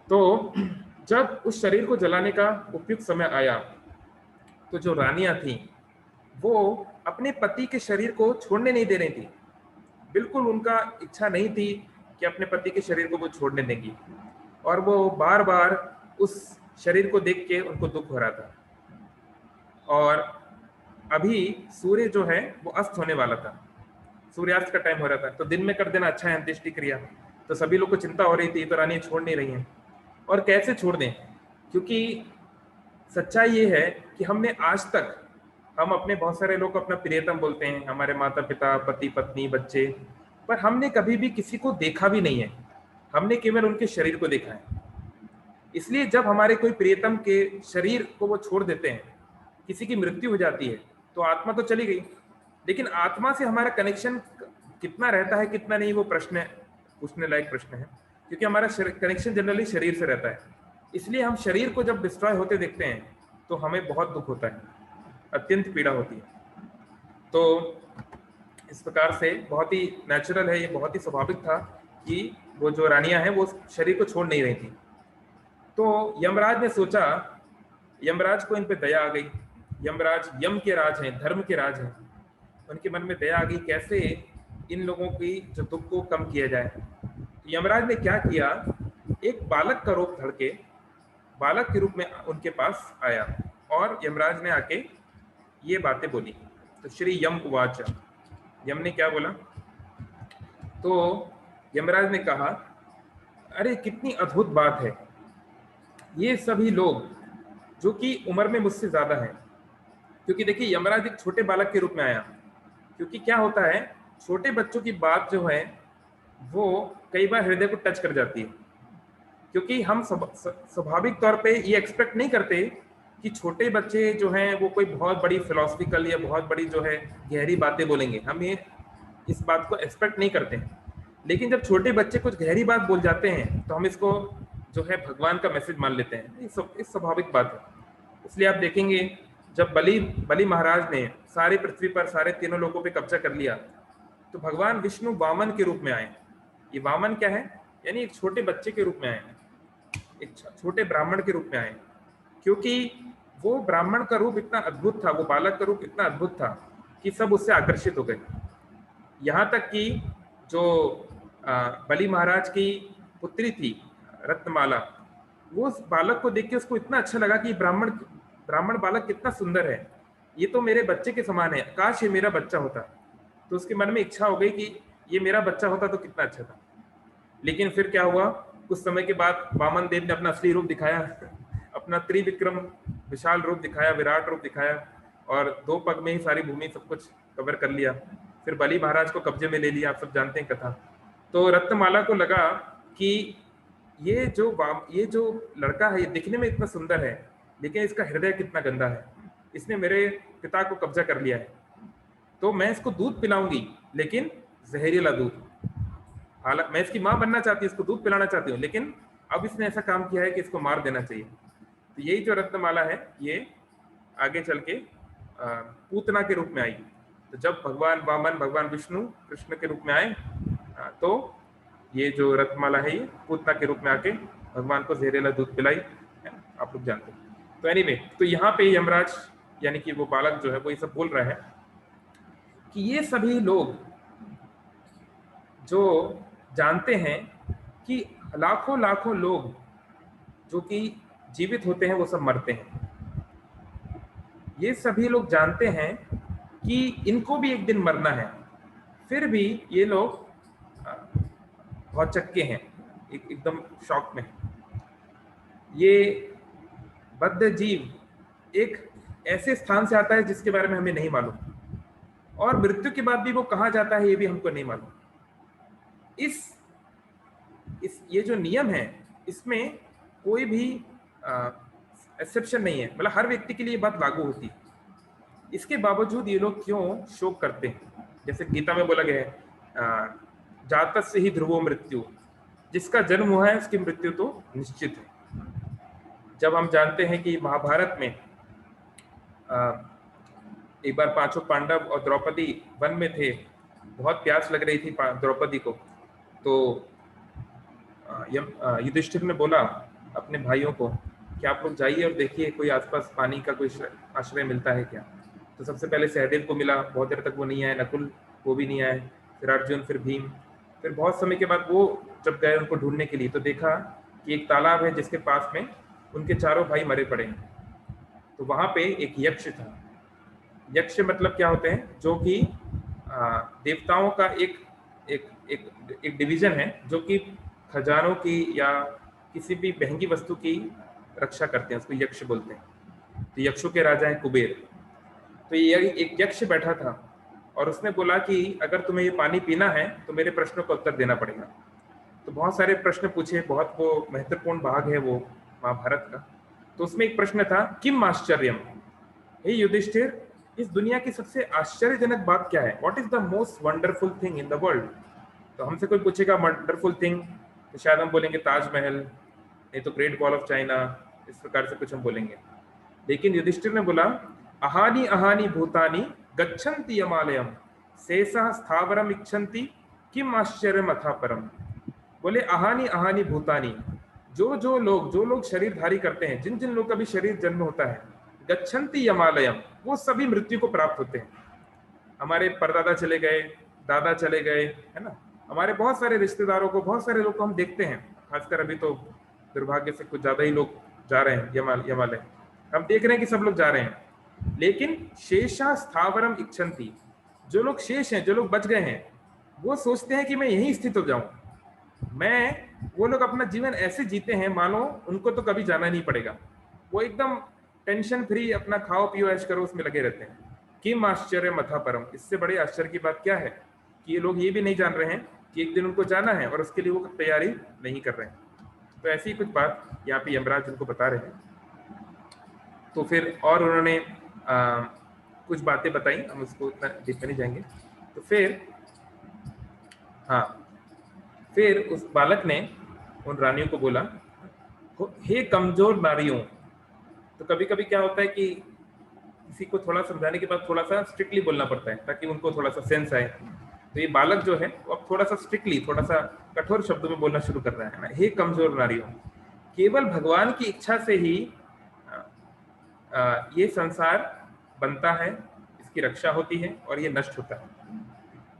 तो जब उस शरीर को जलाने का उपयुक्त समय आया, तो जो रानियां थी वो अपने पति के शरीर को छोड़ने नहीं दे रही थी। बिल्कुल उनका इच्छा नहीं थी कि अपने पति के शरीर को वो छोड़ने देंगी, और वो बार बार उस शरीर को देख के उनको दुख हो रहा था। और अभी सूर्य जो है वो अस्त होने वाला था, सूर्यास्त का टाइम हो रहा था, तो दिन में कर देना अच्छा है अंत्येष्टि क्रिया। तो सभी लोग को चिंता हो रही थी, तो रानी छोड़ नहीं रही हैं, और कैसे छोड़ दें, क्योंकि सच्चाई ये है कि हमने आज तक, हम अपने बहुत सारे लोग अपना प्रियतम बोलते हैं, हमारे माता पिता, पति पत्नी, बच्चे, पर हमने कभी भी किसी को देखा भी नहीं है, हमने केवल उनके शरीर को देखा है। इसलिए जब हमारे कोई प्रियतम के शरीर को वो छोड़ देते हैं, किसी की मृत्यु हो जाती है, तो आत्मा तो चली गई, लेकिन आत्मा से हमारा कनेक्शन कितना रहता है कितना नहीं, वो प्रश्न है, पूछने लायक प्रश्न है। क्योंकि हमारा कनेक्शन जनरली शरीर से रहता है, इसलिए हम शरीर को जब डिस्ट्रॉय होते देखते हैं तो हमें बहुत दुख होता है, अत्यंत पीड़ा होती है। तो इस प्रकार से बहुत ही नेचुरल है, ये बहुत ही स्वाभाविक था कि वो जो रानियां हैं वो शरीर को छोड़ नहीं रही थी। तो यमराज ने सोचा, यमराज को इन पे दया आ गई। यमराज यम के राज हैं, धर्म के राज हैं, उनके मन में दया आ गई, कैसे इन लोगों की जो दुख को कम किया जाए। तो यमराज ने क्या किया, एक बालक का रूप धर के बालक के रूप में उनके पास आया, और यमराज ने आके ये बातें बोली। तो श्री यम उवाच, यम ने क्या बोला, तो यमराज ने कहा, अरे कितनी अद्भुत बात है, ये सभी लोग जो कि उम्र में मुझसे ज्यादा हैं, क्योंकि देखिए यमराज एक छोटे बालक के रूप में आया, क्योंकि क्या होता है, छोटे बच्चों की बात जो है वो कई बार हृदय को टच कर जाती है, क्योंकि हम स्वाभाविक तौर पे ये एक्सपेक्ट नहीं करते कि छोटे बच्चे जो हैं वो कोई बहुत बड़ी फिलोसफिकल या बहुत बड़ी जो है गहरी बातें बोलेंगे, हम ये इस बात को एक्सपेक्ट नहीं करते हैं। लेकिन जब छोटे बच्चे कुछ गहरी बात बोल जाते हैं तो हम इसको जो है भगवान का मैसेज मान लेते हैं, इस स्वाभाविक बात है। इसलिए आप देखेंगे जब बलि महाराज ने सारी पृथ्वी पर सारे तीनों लोगों पे कब्जा कर लिया, तो भगवान विष्णु वामन के रूप में आए। ये वामन क्या है, यानी एक छोटे बच्चे के रूप में आए, एक छोटे ब्राह्मण के रूप में आए, क्योंकि वो ब्राह्मण का रूप इतना अद्भुत था, वो बालक का रूप इतना अद्भुत था कि सब उससे आकर्षित हो गए। यहाँ तक कि जो बलि महाराज की पुत्री थी रत्नमाला, वो उस बालक को देख के उसको इतना अच्छा लगा कि ब्राह्मण ब्राह्मण बालक कितना सुंदर है, ये तो मेरे बच्चे के समान है, काश ये मेरा बच्चा होता। तो उसके मन में इच्छा हो गई कि ये मेरा बच्चा होता तो कितना अच्छा था। लेकिन फिर क्या हुआ, कुछ समय के बाद वामन देव ने अपना असली रूप दिखाया, अपना त्रिविक्रम विशाल रूप दिखाया, विराट रूप दिखाया, और 2 पग में ही सारी भूमि सब कुछ कवर कर लिया। फिर बलि महाराज को कब्जे में ले लिया, आप सब जानते हैं कथा। तो रत्नमाला को लगा कि ये जो लड़का है, ये दिखने में इतना सुंदर है, लेकिन इसका हृदय कितना गंदा है, इसने मेरे पिता को कब्जा कर लिया है, तो मैं इसको दूध पिलाऊंगी, लेकिन जहरीला दूध। हालांकि मैं इसकी माँ बनना चाहती हूँ, इसको दूध पिलाना चाहती हूँ, लेकिन अब इसने ऐसा काम किया है कि इसको मार देना चाहिए। तो यही जो रत्नमाला है, ये आगे चल के पूतना के रूप में आई। तो जब भगवान वामन, भगवान विष्णु कृष्ण के रूप में आए, तो ये जो रत्नमाला है ये पूतना के रूप में आके भगवान को जहरीला दूध पिलाई, आप लोग जानते हैं। तो एनीवे, तो यहाँ पे यमराज यानी कि वो बालक जो है वो ये सब बोल रहा है कि ये सभी लोग जो जानते हैं कि लाखों लाखों लोग जो कि जीवित होते हैं वो सब मरते हैं, ये सभी लोग जानते हैं कि इनको भी एक दिन मरना है, फिर भी ये लोग बहुत चक्के हैं, एकदम शॉक में। ये बद्ध जीव एक ऐसे स्थान से आता है जिसके बारे में हमें नहीं मालूम, और मृत्यु के बाद भी वो कहाँ जाता है ये भी हमको नहीं मालूम। ये जो नियम है, इसमें कोई भी एक्सेप्शन नहीं है, मतलब हर व्यक्ति के लिए बात लागू होती है। इसके बावजूद ये लोग क्यों शोक करते हैं? जैसे गीता में बोला गया है, जातस्य से ही ध्रुवो मृत्यु, जिसका जन्म हुआ है उसकी मृत्यु तो निश्चित है। जब हम जानते हैं कि महाभारत में एक बार 5 पांडव और द्रौपदी वन में थे, बहुत प्यास लग रही थी द्रौपदी को, तो युधिष्ठिर ने बोला अपने भाइयों को कि आप लोग जाइए और देखिए कोई आसपास पानी का कोई आश्रय मिलता है क्या। तो सबसे पहले सहदेव को मिला, बहुत देर तक वो नहीं आए, नकुल वो भी नहीं आए, फिर अर्जुन, फिर भीम। फिर बहुत समय के बाद वो जब गए उनको ढूंढने के लिए, तो देखा कि एक तालाब है जिसके पास में उनके चारों भाई मरे पड़े हैं। तो वहां पे एक यक्ष था। यक्ष मतलब क्या होते हैं, जो कि देवताओं का एक एक एक एक डिवीजन है, जो कि खजानों की या किसी भी महंगी वस्तु की रक्षा करते हैं, उसको यक्ष बोलते हैं। तो यक्षों के राजा हैं कुबेर। तो ये एक यक्ष बैठा था और उसने बोला कि अगर तुम्हें ये पानी पीना है तो मेरे प्रश्नों का उत्तर देना पड़ेगा। तो बहुत सारे प्रश्न पूछे, बहुत वो महत्वपूर्ण भाग है वो महाभारत का। तो उसमें एक प्रश्न था, किम आश्चर्यम, हे युधिष्ठिर, इस दुनिया की सबसे आश्चर्यजनक बात क्या है? What is the most wonderful thing in the world? तो हमसे कोई पूछेगा वंडरफुल थिंग, तो शायद हम बोलेंगे ताजमहल, नहीं तो ग्रेट वॉल ऑफ चाइना, इस प्रकार से कुछ हम बोलेंगे। लेकिन युधिष्ठिर ने बोला, अहानी अहानी भूतानी गच्छन्ति यमालयम शेषा स्थावरम इच्छन्ति किम आश्चर्यम अथा परम। बोले अहानी अहानी भूतानी, जो लोग शरीरधारी करते हैं, जिन जिन लोग का भी शरीर जन्म होता है, गच्छन्ति यमालयम, वो सभी मृत्यु को प्राप्त होते हैं। हमारे परदादा चले गए, दादा चले गए, है ना, हमारे बहुत सारे रिश्तेदारों को, बहुत सारे लोग को हम देखते हैं, खासकर अभी तो दुर्भाग्य से कुछ ज्यादा ही लोग जा रहे हैं यमालय, हम देख रहे हैं कि सब लोग जा रहे हैं। लेकिन शेषा स्थावरम इच्छन्ति, जो लोग शेष हैं, जो लोग बच गए हैं, वो सोचते हैं कि मैं यहीं स्थित हो जाऊं। वो लोग अपना जीवन ऐसे जीते हैं मानो उनको तो कभी जाना नहीं पड़ेगा। वो एकदम टेंशन फ्री, अपना खाओ पियो ऐश करो, उसमें लगे रहते हैं। किम आश्चर्य मथा परम, इससे बड़े आश्चर्य की बात क्या है कि ये लोग ये भी नहीं जान रहे हैं कि एक दिन उनको जाना है और उसके लिए वो तैयारी नहीं कर रहे हैं। तो ऐसी कुछ बात यहाँ पे यमराज उनको बता रहे हैं। तो फिर और उन्होंने कुछ बातें बताई, हम उसको इतना देखने नहीं जाएंगे। तो फिर उस बालक ने उन रानियों को बोला, हे कमजोर नारियों। तो कभी कभी क्या होता है कि किसी को थोड़ा समझाने के बाद थोड़ा सा स्ट्रिक्टली बोलना पड़ता है ताकि उनको थोड़ा सा सेंस आए। तो ये बालक जो है वो अब थोड़ा सा स्ट्रिक्टली, थोड़ा सा कठोर शब्दों में बोलना शुरू कर रहा है ना, हे कमजोर नारियों, केवल भगवान की इच्छा से ही ये संसार बनता है, इसकी रक्षा होती है और ये नष्ट होता है।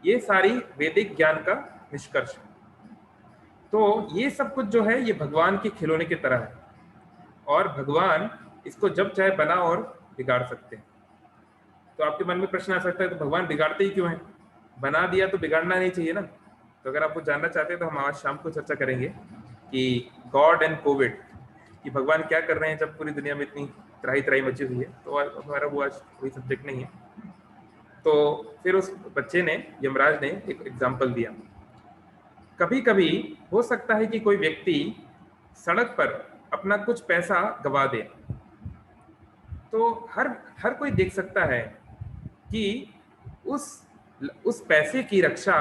ये सारी वैदिक ज्ञान का निष्कर्ष है। तो ये सब कुछ जो है ये भगवान के खिलौने की तरह है, और भगवान इसको जब चाहे बना और बिगाड़ सकते हैं। तो आपके मन में प्रश्न आ सकता है, तो भगवान बिगाड़ते ही क्यों हैं? बना दिया तो बिगाड़ना नहीं चाहिए ना। तो अगर आप वो जानना चाहते हैं तो हम आज शाम को चर्चा करेंगे कि गॉड एंड कोविड, कि भगवान क्या कर रहे हैं जब पूरी दुनिया में इतनी त्राही त्राही मची हुई है। तो हमारा वो आज कोई सब्जेक्ट नहीं है। तो फिर उस बच्चे ने, यमराज ने एक एग्जाम्पल दिया। कभी कभी हो सकता है कि कोई व्यक्ति सड़क पर अपना कुछ पैसा गवा दे, तो हर हर कोई देख सकता है कि उस पैसे की रक्षा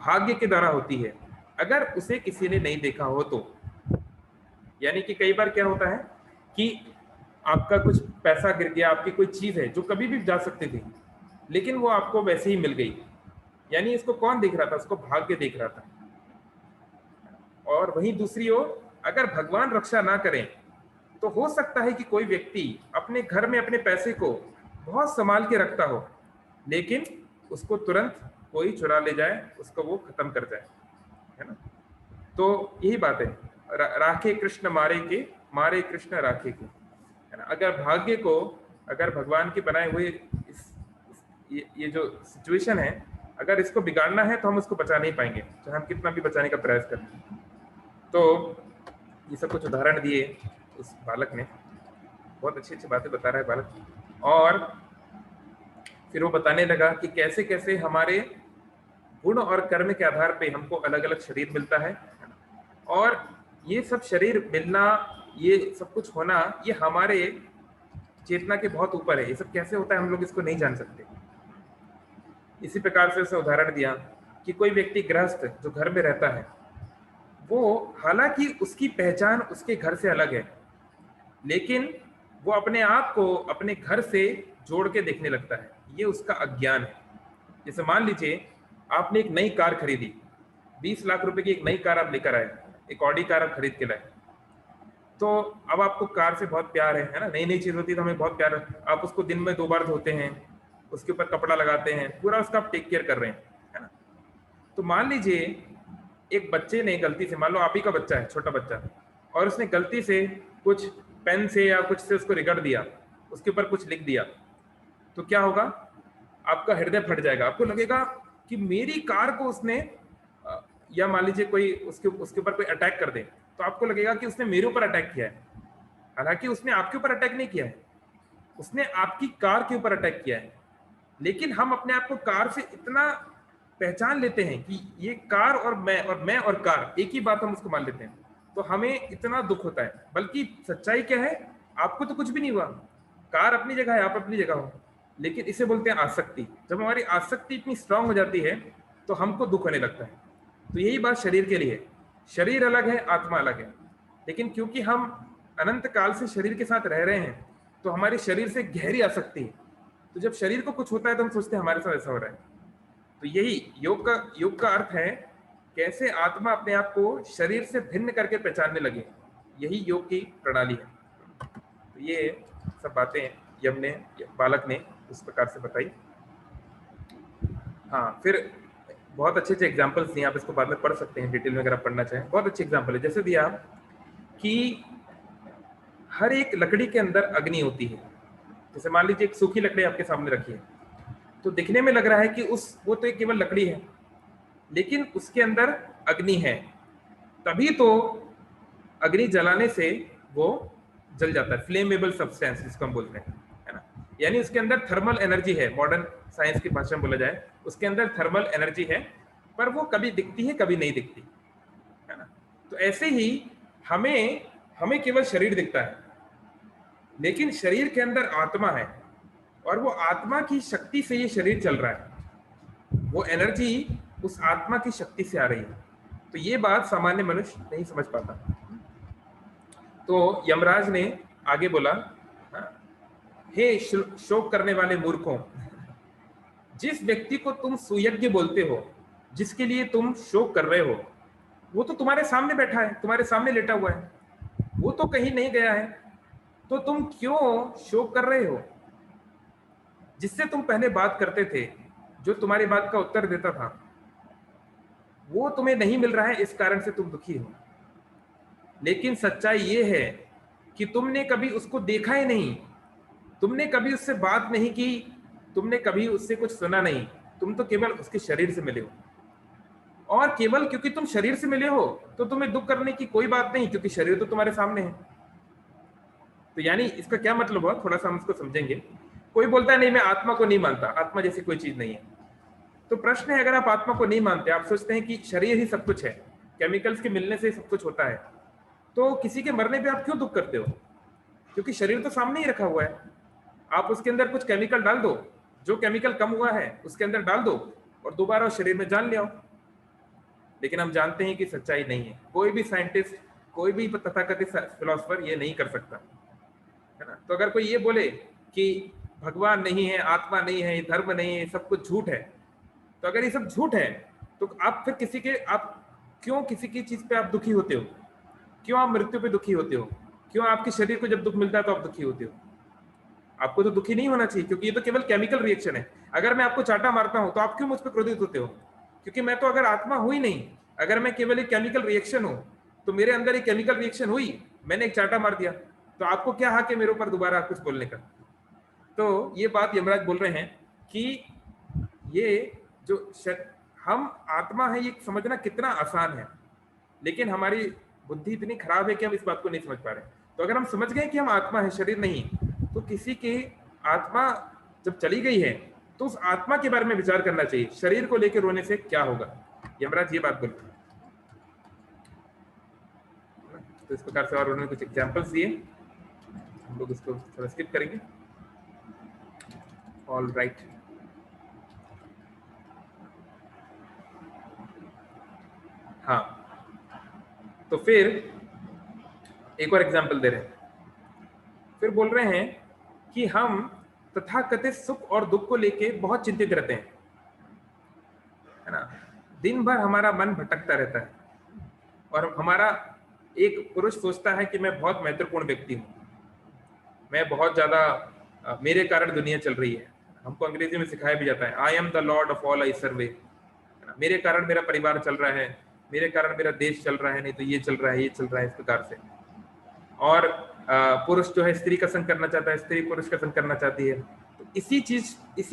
भाग्य के द्वारा होती है, अगर उसे किसी ने नहीं देखा हो तो। यानी कि कई बार क्या होता है कि आपका कुछ पैसा गिर गया, आपकी कोई चीज है जो कभी भी जा सकती थी, लेकिन वो आपको वैसे ही मिल गई। यानी इसको कौन देख रहा था? उसको भाग्य देख रहा था। और वहीं दूसरी ओर अगर भगवान रक्षा ना करें तो हो सकता है कि कोई व्यक्ति अपने घर में अपने पैसे को बहुत संभाल के रखता हो, लेकिन उसको तुरंत कोई चुरा ले जाए, उसको वो खत्म कर जाए, है ना। तो यही बात है, राखे कृष्ण मारे कृष्ण राखे के, है ना। अगर भाग्य को, अगर भगवान के बनाए हुए ये जो सिचुएशन है, अगर इसको बिगाड़ना है तो हम उसको बचा नहीं पाएंगे, चाहे हम कितना भी बचाने का प्रयास करें। तो ये सब कुछ उदाहरण दिए उस बालक ने, बहुत अच्छी अच्छी बातें बता रहा है बालक। और फिर वो बताने लगा कि कैसे कैसे हमारे गुण और कर्म के आधार पे हमको अलग अलग शरीर मिलता है, और ये सब शरीर मिलना, ये सब कुछ होना, ये हमारे चेतना के बहुत ऊपर है। ये सब कैसे होता है हम लोग इसको नहीं जान सकते। इसी प्रकार से उसने उदाहरण दिया कि कोई व्यक्ति गृहस्थ जो घर में रहता है, वो हालांकि उसकी पहचान उसके घर से अलग है, लेकिन वो अपने आप को अपने घर से जोड़ के देखने लगता है। ये उसका अज्ञान है। जैसे मान लीजिए आपने एक नई कार खरीदी, 20 लाख रुपए की एक नई कार आप लेकर आए, एक ऑडी कार आप खरीद के लाए। तो अब आपको कार से बहुत प्यार है ना। नई नई चीज होती है तो हमें बहुत प्यार है। आप उसको दिन में 2 बार धोते हैं, उसके ऊपर कपड़ा लगाते हैं, पूरा उसका आप टेक केयर कर रहे हैं, है ना। तो मान लीजिए एक बच्चे ने गलती से, मान लो आप ही का बच्चा है, छोटा बच्चा, और उसने गलती से कुछ पेन से या कुछ से उसको रगड़ दिया, उसके ऊपर कुछ लिख दिया, तो क्या होगा? आपका हृदय फट जाएगा। आपको लगेगा कि मेरी कार को उसने, या मान लीजिए कोई उसके ऊपर कोई अटैक कर दे, तो आपको लगेगा कि उसने मेरे ऊपर अटैक किया है। हालांकि उसने आपके ऊपर अटैक नहीं किया है, उसने आपकी कार के ऊपर अटैक किया है। लेकिन हम अपने आप को कार से इतना पहचान लेते हैं कि ये कार और मैं और कार एक ही बात हम उसको मान लेते हैं, तो हमें इतना दुख होता है। बल्कि सच्चाई क्या है? आपको तो कुछ भी नहीं हुआ, कार अपनी जगह है, आप अपनी जगह हो, लेकिन इसे बोलते हैं आसक्ति। जब हमारी आसक्ति इतनी स्ट्रांग हो जाती है तो हमको दुख होने लगता है। तो यही बात शरीर के लिए है। शरीर अलग है, आत्मा अलग है, लेकिन क्योंकि हम अनंत काल से शरीर के साथ रह रहे हैं तो हमारे शरीर से गहरी आसक्ति है। तो जब शरीर को कुछ होता है तो हम सोचते हैं हमारे साथ ऐसा हो रहा है। तो यही योग का अर्थ है, कैसे आत्मा अपने आप को शरीर से भिन्न करके पहचानने लगे। यही योग की प्रणाली है। तो ये सब बातें बालक ने उस प्रकार से बताई। हाँ, फिर बहुत अच्छे अच्छे एग्जाम्पल्स दिए, आप इसको बाद में पढ़ सकते हैं डिटेल में अगर आप पढ़ना चाहें। बहुत अच्छे एग्जाम्पल है। जैसे दिया कि हर एक लकड़ी के अंदर अग्नि होती है। जैसे मान लीजिए एक सूखी लकड़ी आपके सामने रखी है, तो दिखने में लग रहा है कि वो तो एक केवल लकड़ी है, लेकिन उसके अंदर अग्नि है। तभी तो अग्नि जलाने से वो जल जाता है, फ्लेमेबल सब्सटेंस जिसको हम बोलते हैं, है ना। यानी उसके अंदर थर्मल एनर्जी है, मॉडर्न साइंस की भाषा में बोला जाए, उसके अंदर थर्मल एनर्जी है, पर वो कभी दिखती है कभी नहीं दिखती, है ना। तो ऐसे ही हमें केवल शरीर दिखता है, लेकिन शरीर के अंदर आत्मा है, और वो आत्मा की शक्ति से ये शरीर चल रहा है। वो एनर्जी उस आत्मा की शक्ति से आ रही है। तो ये बात सामान्य मनुष्य नहीं समझ पाता। तो यमराज ने आगे बोला, हे शोक करने वाले मूर्खों, जिस व्यक्ति को तुम सुयज्ञ बोलते हो, जिसके लिए तुम शोक कर रहे हो, वो तो तुम्हारे सामने बैठा है, तुम्हारे सामने लेटा हुआ है, वो तो कहीं नहीं गया है, तो तुम क्यों शोक कर रहे हो? जिससे तुम पहले बात करते थे, जो तुम्हारी बात का उत्तर देता था, वो तुम्हें नहीं मिल रहा है, इस कारण से तुम दुखी हो। लेकिन सच्चाई ये है कि तुमने कभी उसको देखा ही नहीं, तुमने कभी उससे बात नहीं की, तुमने कभी उससे कुछ सुना नहीं, तुम तो केवल उसके शरीर से मिले हो। और केवल क्योंकि तुम शरीर से मिले हो तो तुम्हें दुख करने की कोई बात नहीं, क्योंकि शरीर तो तुम्हारे सामने है। तो यानी इसका क्या मतलब हुआ, थोड़ा सा हम इसको समझेंगे। कोई बोलता है नहीं मैं आत्मा को नहीं मानता, आत्मा जैसी कोई चीज नहीं है। तो प्रश्न है, अगर आप आत्मा को नहीं मानते, आप सोचते हैं कि शरीर ही सब कुछ है, केमिकल्स के मिलने से सब कुछ होता है, तो किसी के मरने पे आप क्यों दुख करते हो? क्योंकि शरीर तो सामने ही रखा हुआ है। आप उसके अंदर कुछ केमिकल डाल दो, जो केमिकल कम हुआ है उसके अंदर डाल दो और दोबारा उस शरीर में जान ले आओ। लेकिन हम जानते हैं कि सच्चाई नहीं है। कोई भी साइंटिस्ट, कोई भी तथाकथित फिलोसफर ये नहीं कर सकता, है ना। तो अगर कोई ये बोले कि भगवान नहीं है, आत्मा नहीं है, धर्म नहीं है, सब कुछ झूठ है, तो अगर ये सब झूठ है तो आप फिर आप क्यों किसी की चीज पे आप दुखी होते हो? क्यों आप मृत्यु पे दुखी होते हो? क्यों आपके शरीर को जब दुख मिलता है तो आप दुखी होते हो? आपको तो दुखी नहीं होना चाहिए, क्योंकि ये तो केवल केमिकल रिएक्शन है। अगर मैं आपको चाटा मारता हूं तो आप क्यों मुझ पर क्रोधित होते हो? क्योंकि मैं तो अगर आत्मा हुई नहीं, अगर मैं केवल एक केमिकल रिएक्शन हूं, तो मेरे अंदर एक केमिकल रिएक्शन हुई, मैंने एक चाटा मार दिया, तो आपको क्या हक है मेरे ऊपर दोबारा कुछ बोलने का? तो ये बात यमराज बोल रहे हैं कि ये जो हम आत्मा है ये समझना कितना आसान है, लेकिन हमारी बुद्धि इतनी खराब है कि हम इस बात को नहीं समझ पा रहे। तो अगर हम समझ गए कि हम आत्मा है, शरीर नहीं, तो किसी की आत्मा जब चली गई है तो उस आत्मा के बारे में विचार करना चाहिए। शरीर को लेकर रोने से क्या होगा? यमराज ये बात बोलते हैं। तो इस प्रकार से और उन्होंने कुछ एग्जाम्पल्स दिए, हम लोग उसको थोड़ा स्किप करेंगे। ऑल राइट, हाँ, तो फिर एक और एग्जाम्पल दे रहे हैं। फिर बोल रहे हैं कि हम तथाकथित सुख और दुख को लेके बहुत चिंतित रहते हैं, है ना। दिन भर हमारा मन भटकता रहता है और हमारा एक पुरुष सोचता है कि मैं बहुत महत्वपूर्ण व्यक्ति हूँ, मैं बहुत ज्यादा, मेरे कारण दुनिया चल रही है। हमको अंग्रेजी में सिखाया भी जाता है, I am the lord of all I survey, मेरे कारण मेरा परिवार चल रहा है, मेरे कारण मेरा देश चल रहा है, नहीं तो ये चल रहा है, ये चल रहा है, इस प्रकार से। और पुरुष जो है स्त्री का संग करना चाहता है, स्त्री पुरुष का संग करना चाहती है। तो इसी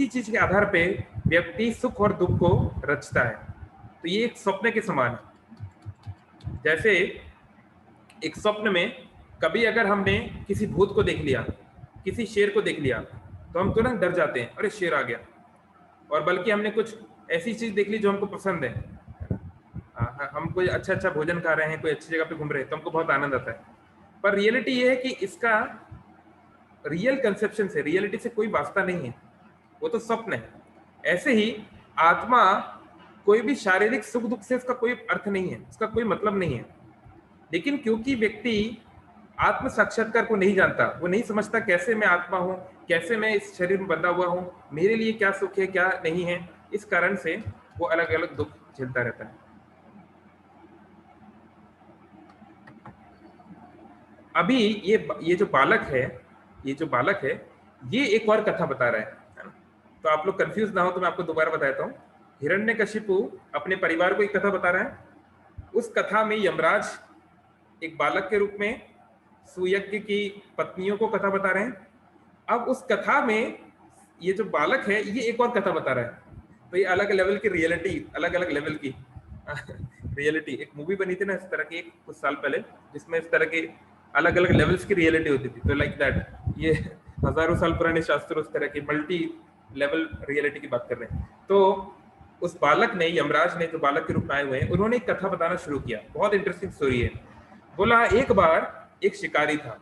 चीज के आधार पे व्यक्ति सुख और दुख को रचता है। तो ये एक स्वप्न के समान है। जैसे एक स्वप्न में कभी अगर हमने किसी भूत को देख लिया, किसी शेर को देख लिया, तो हम तुरंत डर जाते हैं, अरे शेर आ गया। और बल्कि हमने कुछ ऐसी चीज देख ली जो हमको पसंद है, हम कोई अच्छा भोजन खा रहे हैं, कोई अच्छी जगह पे घूम रहे हैं, तो हमको बहुत आनंद आता है। पर रियलिटी ये है कि इसका रियल कंसेप्शन से, रियलिटी से कोई वास्ता नहीं है, वो तो स्वप्न है। ऐसे ही आत्मा, कोई भी शारीरिक सुख दुख से उसका कोई अर्थ नहीं है, उसका कोई मतलब नहीं है। लेकिन क्योंकि व्यक्ति आत्म साक्षात्कार को नहीं जानता, वो नहीं समझता कैसे मैं आत्मा हूँ, कैसे मैं इस शरीर में बंधा हुआ हूँ, मेरे लिए क्या सुख है क्या नहीं है, इस कारण से वो अलग अलग दुख झेलता रहता है। अभी ये जो बालक है, ये एक और कथा बता रहा है ना। तो आप लोग कंफ्यूज ना हो तो मैं आपको दोबारा बताता हूँ। हिरण्यकशिपु अपने परिवार को एक कथा बता रहा है। उस कथा में यमराज एक बालक के रूप में सुयज्ञ की पत्नियों को कथा बता रहे हैं। अब उस कथा में ये जो बालक है ये एक और कथा बता रहा है। तो ये अलग लेवल की रियलिटी, अलग अलग लेवल की रियलिटी। एक मूवी बनी थी ना इस तरह की कुछ साल पहले, जिसमें इस तरह के अलग अलग लेवल्स की रियलिटी होती थी। तो लाइक दैट ये हजारों साल पुराने शास्त्र उस तरह की मल्टी लेवल रियलिटी की बात कर रहे हैं। तो उस बालक ने, यमराज ने, जो बालक के रूप में आए हुए हैं, उन्होंने एक कथा बताना शुरू किया। बहुत इंटरेस्टिंग स्टोरी है। बोला एक बार एक शिकारी था।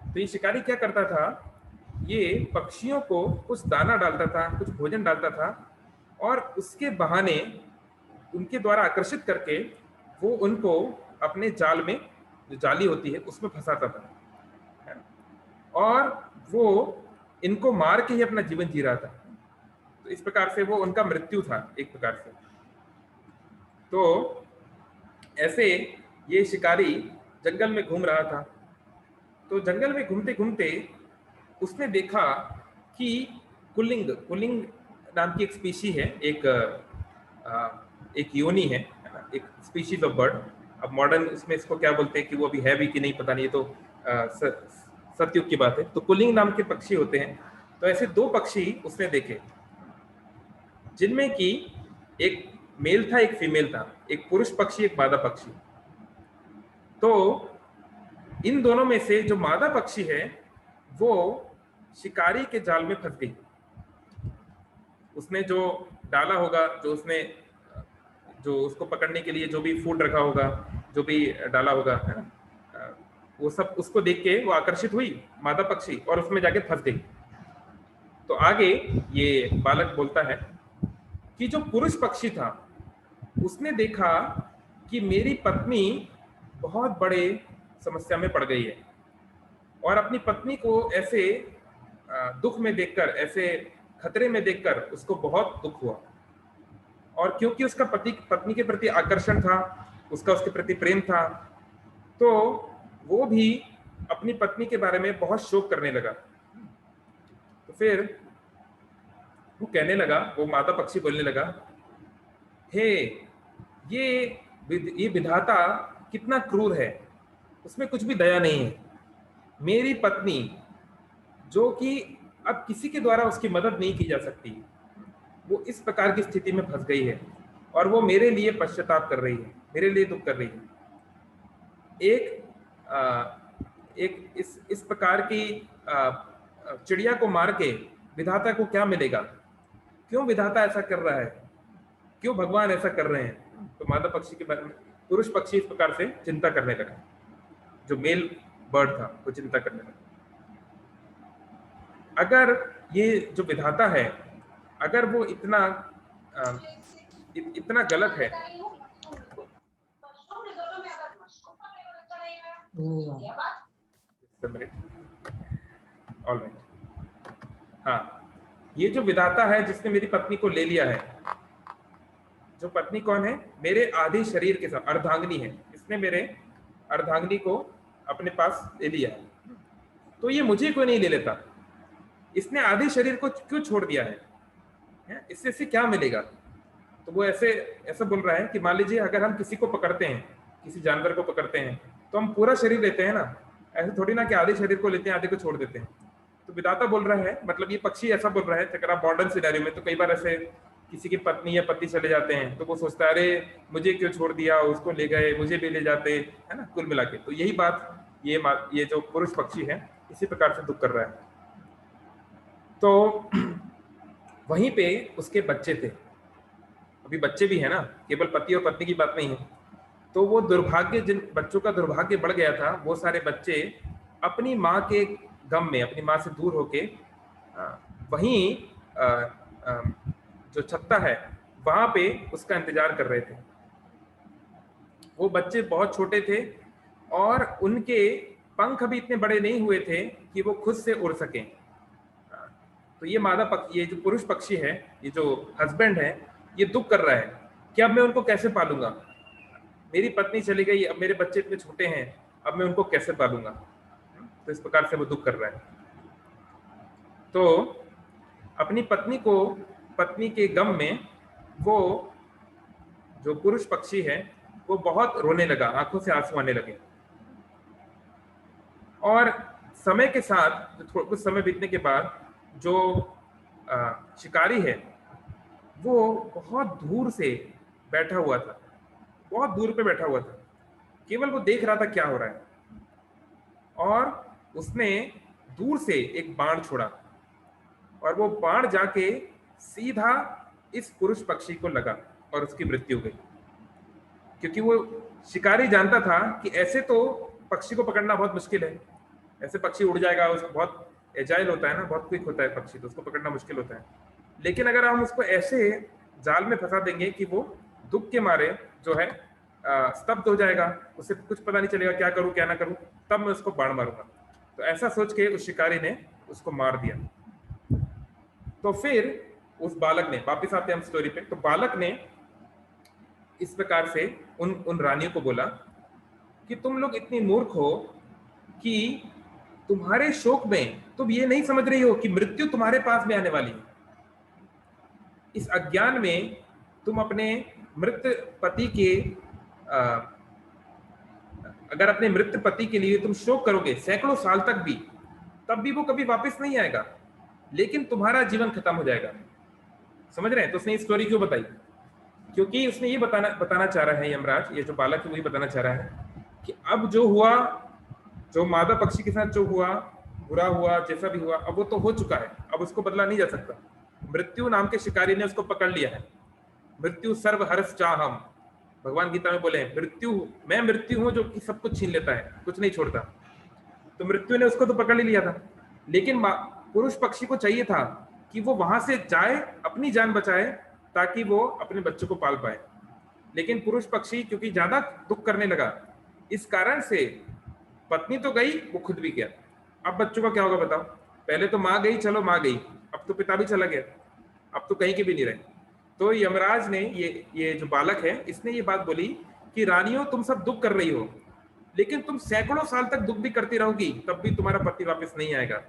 तो ये शिकारी क्या करता था, ये पक्षियों को कुछ दाना डालता था, कुछ भोजन डालता था, और उसके बहाने उनके द्वारा आकर्षित करके वो उनको अपने जाल में, जो जाली होती है, उसमें फंसाता था। और वो इनको मार के ही अपना जीवन जी रहा था। तो इस प्रकार से वो उनका मृत्यु था एक प्रकार से। तो ऐसे ये शिकारी जंगल में घूम रहा था। तो जंगल में घूमते घूमते उसने देखा कि कुलिंग कुलिंग नाम की एक स्पीशी है, एक योनि है ना, एक स्पीशीज ऑफ बर्ड। अब मॉडर्न उसमें इसको क्या बोलते हैं कि वो अभी है भी कि नहीं पता नहीं, ये तो सतयुग की बात है। तो कुलिंग नाम के पक्षी होते हैं। तो ऐसे 2 पक्षी उसने देखे, जिनमें कि एक मेल था, एक फीमेल था, एक पुरुष पक्षी, एक मादा पक्षी। तो इन दोनों में से जो मादा पक्षी है वो शिकारी के जाल में फंस गई। उसने जो डाला होगा, जो उसको पकड़ने के लिए जो भी फूड रखा होगा, जो भी डाला होगा, है ना, वो सब उसको देख के वो आकर्षित हुई मादा पक्षी और उसमें जाके फंस गई। तो आगे ये बालक बोलता है कि जो पुरुष पक्षी था उसने देखा कि मेरी पत्नी बहुत बड़े समस्या में पड़ गई है, और अपनी पत्नी को ऐसे दुख में देखकर, ऐसे खतरे में देखकर उसको बहुत दुख हुआ। और क्योंकि उसका पत्नी के प्रति आकर्षण था, उसका उसके प्रति प्रेम था, तो वो भी अपनी पत्नी के बारे में बहुत शोक करने लगा। तो फिर वो कहने लगा, वो मादा पक्षी बोलने लगा, हे ये विधाता कितना क्रूर है, उसमें कुछ भी दया नहीं है। मेरी पत्नी जो कि अब किसी के द्वारा उसकी मदद नहीं की जा सकती, वो इस प्रकार की स्थिति में फंस गई है और वो मेरे लिए पश्चाताप कर रही है, मेरे लिए दुख कर रही है। एक इस प्रकार की चिड़िया को मार के विधाता को क्या मिलेगा? क्यों विधाता ऐसा कर रहा है? क्यों भगवान ऐसा कर रहे हैं? तो मादा पक्षी के बारे में पुरुष पक्षी इस प्रकार से चिंता करने लगा, जो मेल बर्ड था वो चिंता करने लगा। अगर ये जो विधाता है, अगर वो इतना गलत है, ऑलराइट, हाँ, ये जो विधाता है जिसने मेरी पत्नी को ले लिया है, जो पत्नी कौन है? मेरे आधे शरीर के साथ अर्धांगिनी है, इसने मेरे अर्धांगिनी को अपने पास ले लिया है, तो ये मुझे क्यों नहीं ले लेता? इसने आधे शरीर को क्यों छोड़ दिया है? इससे क्या मिलेगा? तो वो ऐसा बोल रहा है कि मान लीजिए अगर हम किसी को पकड़ते हैं, किसी जानवर को पकड़ते हैं, तो हम पूरा शरीर लेते हैं ना, ऐसे थोड़ी ना कि आधे शरीर को लेते हैं, आधे को छोड़ देते हैं। तो विधाता बोल रहा है, मतलब ये पक्षी ऐसा बोल रहा है, अगर आप मॉडर्न सिनेरियो में, तो कई बार ऐसे किसी की पत्नी या पति चले जाते हैं तो वो सोचता है, अरे मुझे क्यों छोड़ दिया, उसको ले गए, मुझे भी ले जाते, है ना, कुल मिला के। तो यही बात ये जो पुरुष पक्षी है इसी प्रकार से दुख कर रहा है। तो वहीं पे उसके बच्चे थे, अभी बच्चे भी है ना, केवल पति और पत्नी की बात नहीं है। तो वो दुर्भाग्य, जिन बच्चों का दुर्भाग्य बढ़ गया था, वो सारे बच्चे अपनी माँ के गम में, अपनी माँ से दूर होके वहीं जो छत्ता है वहां पे उसका इंतजार कर रहे थे। वो बच्चे बहुत छोटे थे और उनके पंख भी इतने बड़े नहीं हुए थे कि वो खुद से उड़ सकें। तो ये मादा पक्षी, ये जो पुरुष पक्षी है, ये जो हस्बैंड है, ये दुख कर रहा है कि अब मैं उनको कैसे पालूंगा, मेरी पत्नी चली गई, अब मेरे बच्चे इतने छोटे हैं, अब मैं उनको कैसे पालूंगा। तो इस प्रकार से वो दुख कर रहा है। तो अपनी पत्नी के गम में वो जो पुरुष पक्षी है वो बहुत रोने लगा, आंखों से आंसू आने लगे। और समय के साथ, कुछ समय बीतने के बाद, जो शिकारी है वो बहुत दूर से बैठा हुआ था, बहुत दूर पे बैठा हुआ था, केवल वो देख रहा था क्या हो रहा है। और उसने दूर से एक बाण छोड़ा और वो बाण जाके सीधा इस पुरुष पक्षी को लगा और उसकी मृत्यु हो गई। क्योंकि वो शिकारी जानता था कि ऐसे तो पक्षी को पकड़ना बहुत मुश्किल है, ऐसे पक्षी उड़ जाएगा, उसको बहुत एजाइल होता है ना, बहुत क्विक होता है पक्षी, तो उसको पकड़ना मुश्किल होता है। लेकिन अगर हम उसको ऐसे जाल में फंसा देंगे कि वो दुख के मारे जो है स्तब्ध हो जाएगा, उसे कुछ पता नहीं चलेगा क्या करूं क्या ना करूं, तब मैं उसको बाण मारूंगा। तो ऐसा सोच के उस शिकारी ने उसको मार दिया। तो फिर उस बालक ने, वापिस आते हैं हम स्टोरी पे, तो बालक ने इस प्रकार से उन रानियों को बोला कि तुम लोग इतनी मूर्ख हो कि तुम्हारे शोक में तुम ये नहीं समझ रही हो कि मृत्यु तुम्हारे पास में आने वाली है। इस अज्ञान में तुम अपने मृत पति के अगर अपने मृत पति के लिए तुम शोक करोगे सैकड़ों साल तक भी, तब भी वो कभी वापस नहीं आएगा, लेकिन तुम्हारा जीवन खत्म हो जाएगा। समझ रहे हैं? तो उसने ये स्टोरी क्यों बताई? क्योंकि उसने ये बताना चाह रहा है, यमराज ये जो बालक है वही बताना चाह रहा है कि अब जो हुआ, जो मादा पक्षी के साथ जो हुआ, बुरा हुआ, जैसा भी हुआ, अब वो तो हो चुका है, अब उसको बदला नहीं जा सकता। मृत्यु नाम के शिकारी ने उसको पकड़ लिया है। मृत्यु सर्व हर्ष चाहम, भगवान गीता में बोले हैं, मृत्यु, मैं मृत्यु हूं जो कि सब कुछ छीन लेता है, कुछ नहीं छोड़ता। तो मृत्यु ने उसको तो पकड़ ही लिया था, लेकिन पुरुष पक्षी को चाहिए था कि वो वहां से जाए, अपनी जान बचाए, ताकि वो अपने बच्चों को पाल पाए। लेकिन पुरुष पक्षी क्योंकि ज्यादा दुख करने लगा, इस कारण से पत्नी तो गई, वो खुद भी गया। अब बच्चों का क्या होगा बताओ? पहले तो माँ गई, चलो माँ गई, अब तो पिता भी चला गया, अब तो कहीं के भी नहीं रहे। तो यमराज ने ये जो बालक है, इसने ये बात बोली कि रानियों तुम सब दुख कर रही हो, लेकिन तुम सैकड़ों साल तक दुख भी करती रहोगी, तब भी तुम्हारा पति वापस नहीं आएगा।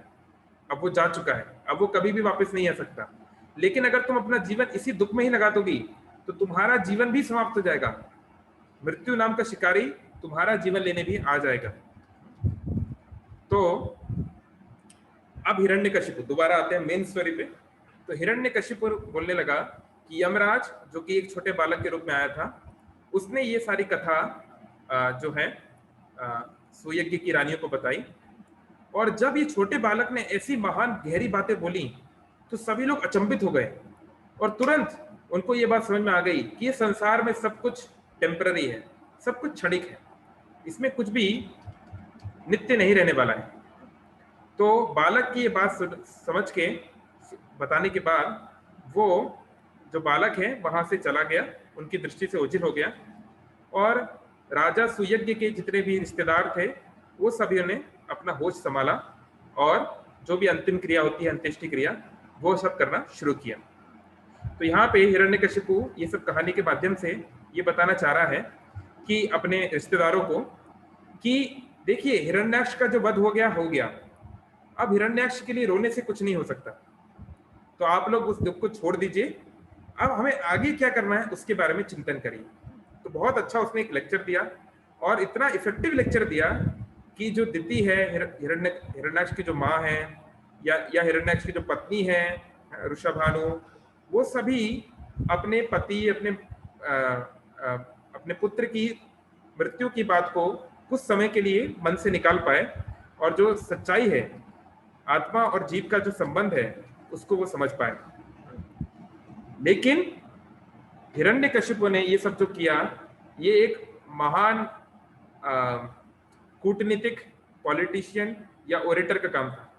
अब वो जा चुका है, अब वो कभी भी वापस नहीं आ सकता। लेकिन अगर तुम अपना जीवन इसी दुख में ही लगा दोगी, तो तुम्हारा जीवन भी समाप्त हो जाएगा। मृत्यु नाम का शिकारी तुम्हारा जीवन लेने भी आ जाएगा। तो अब हिरण्यकशिपु, दोबारा आते हैं मेन स्टोरी पे। तो हिरण्यकशिपु बोलने लगा कि यमराज, जो कि एक छोटे बालक के रूप में आया था, उसने ये सारी कथा जो है सुयज्ञ की रानियों को बताई। और जब ये छोटे बालक ने ऐसी महान गहरी बातें बोली, तो सभी लोग अचंभित हो गए और तुरंत उनको ये बात समझ में आ गई कि ये संसार में सब कुछ टेम्पररी है, सब कुछ क्षणिक है, इसमें कुछ भी नित्य नहीं रहने वाला है। तो बालक की ये बात समझ के बताने के बाद वो जो बालक है वहां से चला गया, उनकी दृष्टि से ओझल हो गया। और राजा सुयज्ञ के जितने भी रिश्तेदार थे, वो सभी ने अपना होश संभाला और जो भी अंतिम क्रिया होती है, अंत्येष्टि क्रिया, वो सब करना शुरू किया। तो यहाँ पे हिरण्यकशिपु ये सब कहानी के माध्यम से ये बताना चाह रहा है कि अपने रिश्तेदारों को कि देखिए, हिरण्याक्ष का जो वध हो गया, अब हिरण्याक्ष के लिए रोने से कुछ नहीं हो सकता। तो आप लोग उस दुख को छोड़ दीजिए, अब हमें आगे क्या करना है उसके बारे में चिंतन करिए। तो बहुत अच्छा उसने एक लेक्चर दिया, और इतना इफेक्टिव लेक्चर दिया कि जो दिति है, हिरण्याक्ष की जो माँ है, या हिरण्याक्ष की जो पत्नी है ऋषभानु, वो सभी अपने पति, अपने पुत्र की मृत्यु की बात को कुछ समय के लिए मन से निकाल पाए, और जो सच्चाई है, आत्मा और जीव का जो संबंध है, उसको वो समझ पाए। लेकिन हिरण्यकशिपु ने ये सब जो किया, ये एक महान कूटनीतिक, पॉलिटिशियन या ओरेटर का काम था,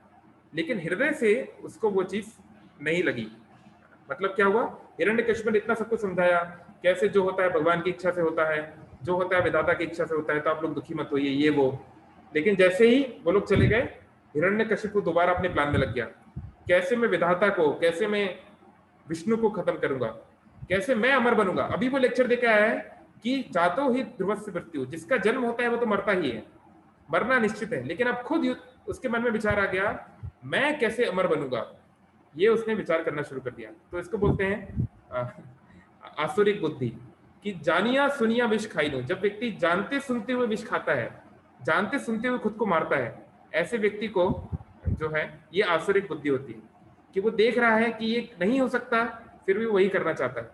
लेकिन हृदय से उसको वो चीज नहीं लगी। मतलब क्या हुआ? हिरण्यकशिपु ने इतना सब कुछ समझाया, कैसे जो होता है भगवान की इच्छा से होता है, जो होता है विधाता की इच्छा से होता है, तो आप लोग दुखी मत होइए, ये वो। लेकिन जैसे ही वो लोग चले गए, हिरण्यकशिपु दोबारा अपने प्लान में लग गया। कैसे मैं विधाता को, कैसे मैं विष्णु को खत्म करूंगा, कैसे मैं अमर बनूंगा। अभी वो लेक्चर देके आया है कि जातो ही ध्रुवस्य मृत्यु, जिसका जन्म होता है वो तो मरता ही है, मरना निश्चित है। लेकिन अब खुद उसके मन में विचार आ गया, मैं कैसे अमर बनूंगा, ये उसने विचार करना शुरू कर दिया। तो इसको बोलते हैं आसुरिक बुद्धि, कि जानिया सुनिया विष खाई लो। जब व्यक्ति जानते सुनते हुए विष खाता है, जानते सुनते हुए खुद को मारता है, ऐसे व्यक्ति को जो है ये आसुरिक बुद्धि होती है, कि वो देख रहा है कि ये नहीं हो सकता, फिर भी वही करना चाहता है।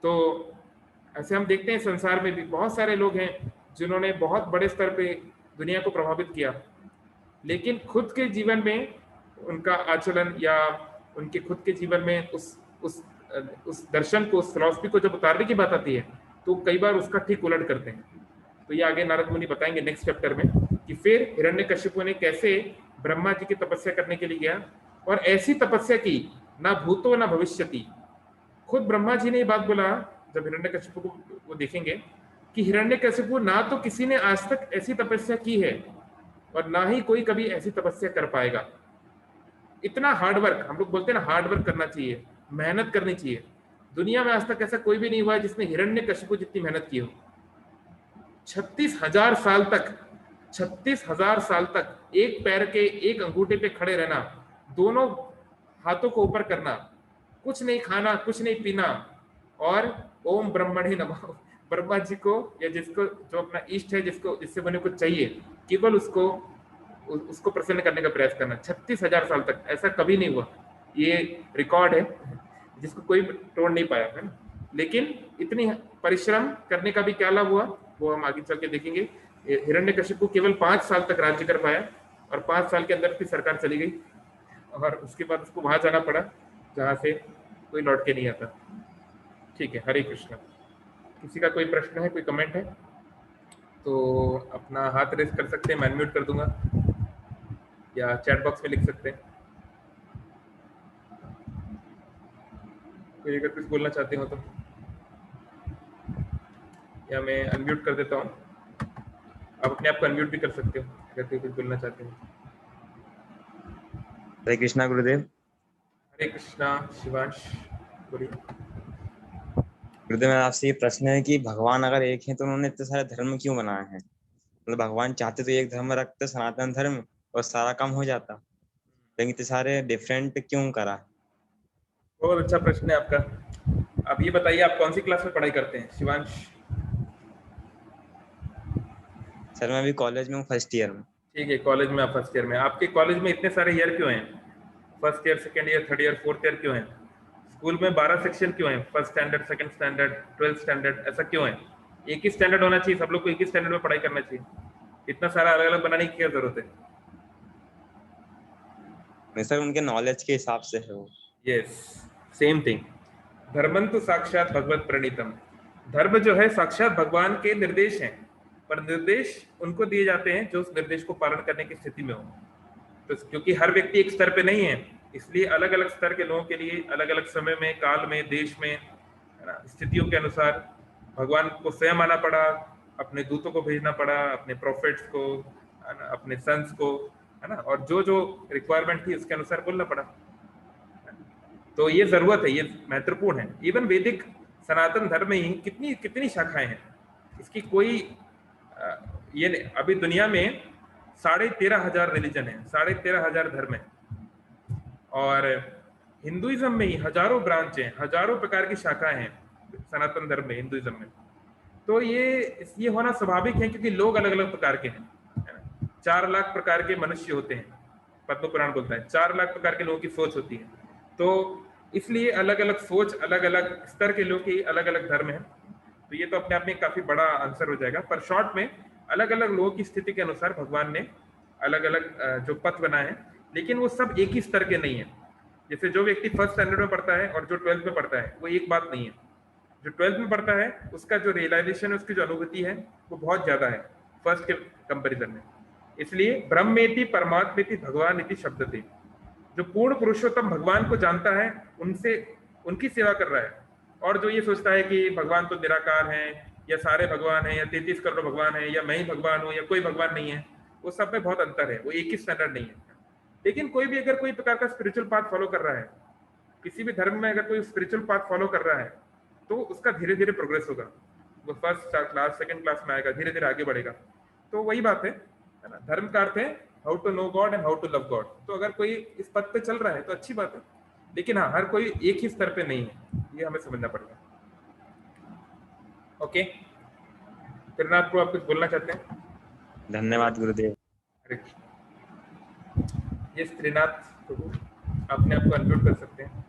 तो ऐसे हम देखते हैं संसार में भी बहुत सारे लोग हैं जिन्होंने बहुत बड़े स्तर पे दुनिया को प्रभावित किया, लेकिन खुद के जीवन में उनका आचरण या उनके खुद के जीवन में उस दर्शन को, उस फिलॉसफी को जब उतारने की बात आती है, तो कई बार उसका ठीक उलट करते हैं। तो ये आगे नारद मुनि बताएंगे नेक्स्ट चैप्टर में, कि फिर हिरण्यकशिपु ने कैसे ब्रह्मा जी की तपस्या करने के लिए गया, और ऐसी तपस्या की, ना भूतो ना भविष्यति। खुद ब्रह्मा जी ने ये बात बोला जब हिरण्यकशिपु को वो देखेंगे, कि हिरण्यकशिपु ना तो किसी ने आज तक ऐसी तपस्या की है, और ना ही कोई कभी ऐसी तपस्या कर पाएगा। इतना हार्डवर्क, हम लोग बोलते हैं ना, हार्डवर्क करना चाहिए, मेहनत करनी चाहिए। दुनिया में आज तक ऐसा कोई भी नहीं हुआ है जिसने हिरण्यकशिपु जितनी मेहनत की हो। 36,000 साल तक, 36,000 साल तक एक पैर के एक अंगूठे पे खड़े रहना, दोनों हाथों को ऊपर करना, कुछ नहीं खाना, कुछ नहीं पीना, और ओम ब्रह्मणे नमः, ब्रह्मा जी को या जिसको जो अपना इष्ट है, जिसको जिससे बने कुछ चाहिए, केवल उसको प्रसन्न करने का प्रयास करना 36,000 साल तक। ऐसा कभी नहीं हुआ, ये रिकॉर्ड है जिसको कोई तोड़ नहीं पाया, है ना। लेकिन इतनी परिश्रम करने का भी क्या लाभ हुआ, वो हम आगे चल के देखेंगे। हिरण्यकशिपु केवल 5 साल तक राज्य कर पाया, और 5 साल के अंदर उसकी सरकार चली गई, और उसके बाद उसको वहां जाना पड़ा जहां से कोई लौट के नहीं आता। ठीक है, हरे कृष्णा। किसी का कोई प्रश्न है, कोई कमेंट है तो अपना हाथ रेस कर सकते हैं, मैं अनम्यूट कर दूंगा, या चैट बॉक्स में लिख सकते हैं। कोई अगर कुछ बोलना चाहते हो तो, या मैं अनम्यूट कर देता हूँ, आप अपने आप को अनम्यूट भी कर सकते हो अगर कोई कुछ बोलना चाहते हो। हरे कृष्णा गुरुदेव। हरे कृष्णा शिवांश, बोलिए। गुरुदेव, मेरा आपसे ये प्रश्न है कि भगवान अगर एक है तो उन्होंने इतने सारे धर्म क्यों बनाए हैं? मतलब भगवान चाहते तो एक धर्म रखते, सनातन धर्म, और सारा काम हो जाता, लेकिन इतने सारे डिफरेंट क्यों करा? बहुत अच्छा प्रश्न है आपका। आप ये बताइए, आप कौन सी क्लास में पढ़ाई करते हैं शिवांश? सर मैं अभी कॉलेज में हूँ, फर्स्ट ईयर में। ठीक है, कॉलेज में आप फर्स्ट ईयर में। आपके कॉलेज में इतने सारे ईयर क्यों हैं? First year, second year, third year, fourth year क्यों है? स्कूल में 12 सेक्शन क्यों है? First standard, second standard, 12th standard, ऐसा क्यों है? एक ही स्टैंडर्ड होना चाहिए, सब लोग को एक ही स्टैंडर्ड में पढ़ाई करना चाहिए। इतना सारा अलग अलग बनाने की क्या जरूरत है? नहीं सर, उनके नॉलेज के हिसाब से है वो। Yes, same thing. धर्मंतु साक्षात भगवत प्रणीतम। धर्म जो है साक्षात भगवान के निर्देश हैं, पर निर्देश उनको दिए जाते हैं जो उस निर्देश को पालन करने की स्थिति में हो। तो क्योंकि हर व्यक्ति एक स्तर पे नहीं है, इसलिए अलग अलग स्तर के लोगों के लिए अलग अलग समय में, काल में, देश में, है ना, स्थितियों के अनुसार भगवान को स्वयं आना पड़ा, अपने दूतों को भेजना पड़ा, अपने प्रोफेट्स को, है ना, अपने सन्स को, है ना, और जो जो रिक्वायरमेंट थी उसके अनुसार बोलना पड़ा। तो ये जरूरत है, ये महत्वपूर्ण है। इवन वैदिक सनातन धर्म में ही कितनी कितनी शाखाएं हैं, इसकी कोई ये नहीं। अभी दुनिया में 13,500 रिलीजन है, 13,500 धर्म है, और हिंदुइज्म में ही हजारों ब्रांच हैं, हजारों प्रकार की शाखाएं हैं सनातन धर्म में, हिंदुइज्म में। तो ये होना स्वाभाविक है, क्योंकि लोग अलग अलग प्रकार के हैं, है ना। 4 लाख प्रकार के मनुष्य होते हैं, पद्म पुराण बोलता है 4 लाख प्रकार के लोगों की सोच होती है। तो इसलिए अलग अलग सोच, अलग अलग स्तर के लोग की अलग अलग धर्म है। तो ये तो अपने आप में काफी बड़ा आंसर हो जाएगा, पर शॉर्ट में अलग अलग लोगों की स्थिति के अनुसार भगवान ने अलग अलग जो पथ बनाए हैं, लेकिन वो सब एक ही स्तर के नहीं है। जैसे जो व्यक्ति फर्स्ट स्टैंडर्ड में पढ़ता है और जो 12th में पढ़ता है, वो एक बात नहीं है। जो 12th में पढ़ता है उसका जो रियलाइजेशन है, उसकी जो अनुभूति है, वो बहुत ज्यादा है फर्स्ट के कंपेरिजन में। इसलिए ब्रह्मेति परमात्मेति भगवान इति शब्द थे। जो पूर्ण पुरुषोत्तम भगवान को जानता है, उनसे उनकी सेवा कर रहा है। और जो ये सोचता है कि भगवान तो निराकार है, या सारे भगवान है, या 33 करोड़ भगवान है, या मैं ही भगवान हूँ, या कोई भगवान नहीं है, वो सब में बहुत अंतर है, वो एक ही स्टैंडर्ड नहीं है। लेकिन कोई भी अगर कोई प्रकार का स्पिरिचुअल पाथ फॉलो कर रहा है, किसी भी धर्म में अगर कोई स्पिरिचुअल पाथ फॉलो कर रहा है, तो उसका धीरे धीरे प्रोग्रेस होगा। वो फर्स्ट क्लास, सेकंड क्लास में आएगा, धीरे धीरे आगे बढ़ेगा। तो वही बात है ना। धर्म का अर्थ है how to know God and how to love God. तो अगर कोई इस पद पे चल रहा है तो अच्छी बात है, लेकिन हाँ, हर कोई एक ही स्तर पे नहीं है, ये हमें समझना पड़ेगा। ओके, त्रिनाथ को आप कुछ बोलना चाहते हैं? धन्यवाद गुरुदेव। हरे कृष्ण। ये त्रिनाथ प्रभु, अपने आप को अनम्यूट कर सकते हैं।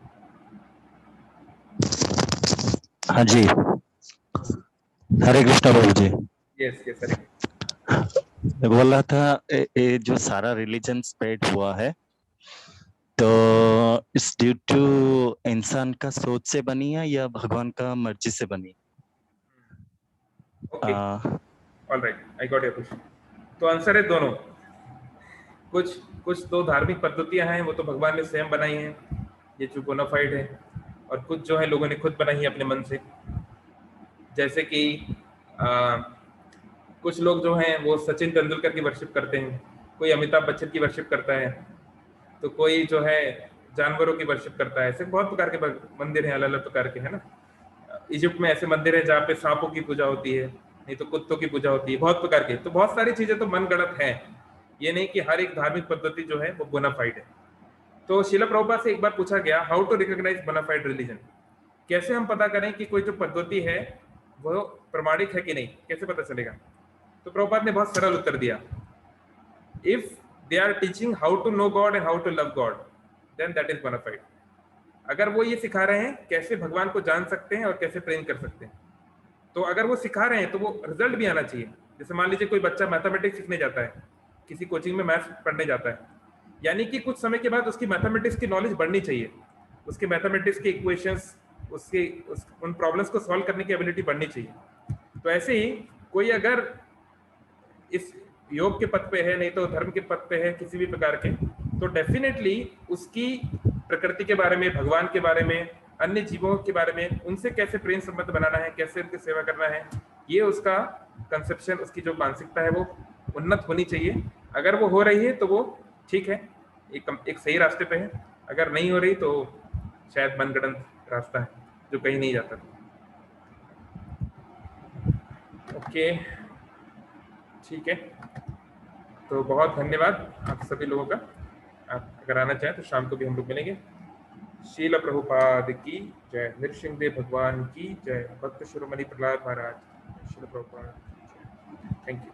हाँ जी, हरे कृष्णा प्रभु जी। यस यस, हरे। मैं बोल रहा था, ये जो सारा रिलीजन स्प्रेड हुआ है, तो इस ड्यू टू इंसान का सोच से बनी है या भगवान का मर्जी से बनी? Okay, alright, I got your question. तो आंसर है दोनों। कुछ कुछ तो धार्मिक पद्धतियां हैं, वो तो भगवान ने स्वयं बनाई हैं, ये जो बोनाफाइड है, और कुछ जो है लोगों ने खुद बनाई है अपने मन से। जैसे कि कुछ लोग जो हैं वो सचिन तेंदुलकर की वर्शिप करते हैं, कोई अमिताभ बच्चन की वर्शिप करता है, तो कोई जो है जानवरों की वर्शिप करता है। ऐसे बहुत प्रकार के मंदिर हैं, अलग अलग प्रकार के, है ना। इजिप्ट में ऐसे मंदिर है जहाँ पे सांपों की पूजा होती है, नहीं तो कुत्तों की पूजा होती है, बहुत प्रकार के। तो बहुत सारी चीजें तो मन गढ़ंत है, ये नहीं कि हर एक धार्मिक पद्धति जो है वो बोनाफाइड है। तो शीला प्रभुपाद से एक बार पूछा गया, how to recognize bona fide religion, कैसे हम पता करें कि कोई जो पद्धति है वो प्रमाणिक है कि नहीं, कैसे पता चलेगा? तो प्रभुपाद ने बहुत सरल उत्तर दिया, if they are teaching how to know God and how to love God then that is bona fide. अगर वो ये सिखा रहे हैं कैसे भगवान को जान सकते हैं और कैसे प्रेम कर सकते हैं, तो अगर वो सिखा रहे हैं तो वो रिजल्ट भी आना चाहिए। जैसे मान लीजिए कोई बच्चा मैथमेटिक्स सीखने जाता है, किसी कोचिंग में मैथ्स पढ़ने जाता है, यानी कि कुछ समय के बाद उसकी मैथमेटिक्स की नॉलेज बढ़नी चाहिए, उसके मैथमेटिक्स के इक्वेशंस, उन प्रॉब्लम्स को सॉल्व करने की एबिलिटी बढ़नी चाहिए। तो ऐसे ही कोई अगर इस योग के पथ पे है, नहीं तो धर्म के पथ पे है किसी भी प्रकार के, तो डेफिनेटली उसकी प्रकृति के बारे में, भगवान के बारे में, अन्य जीवों के बारे में, उनसे कैसे प्रेम संबंध बनाना है, कैसे उनकी सेवा करना है, ये उसका कंसेप्शन, उसकी जो मानसिकता है वो उन्नत होनी चाहिए। अगर वो हो रही है तो वो ठीक है, एक सही रास्ते पे है। अगर नहीं हो रही तो शायद मनगढ़ंत रास्ता है जो कहीं नहीं जाता। ओके, ठीक है, तो बहुत धन्यवाद आप सभी लोगों का। आप अगर आना चाहें तो शाम को भी हम लोग मिलेंगे। शील प्रभुपाद की जय, नृसिंहदेव भगवान की जय, भक्त शिरोमणि प्रहलाद महाराज, शील प्रभुपाद, थैंक यू।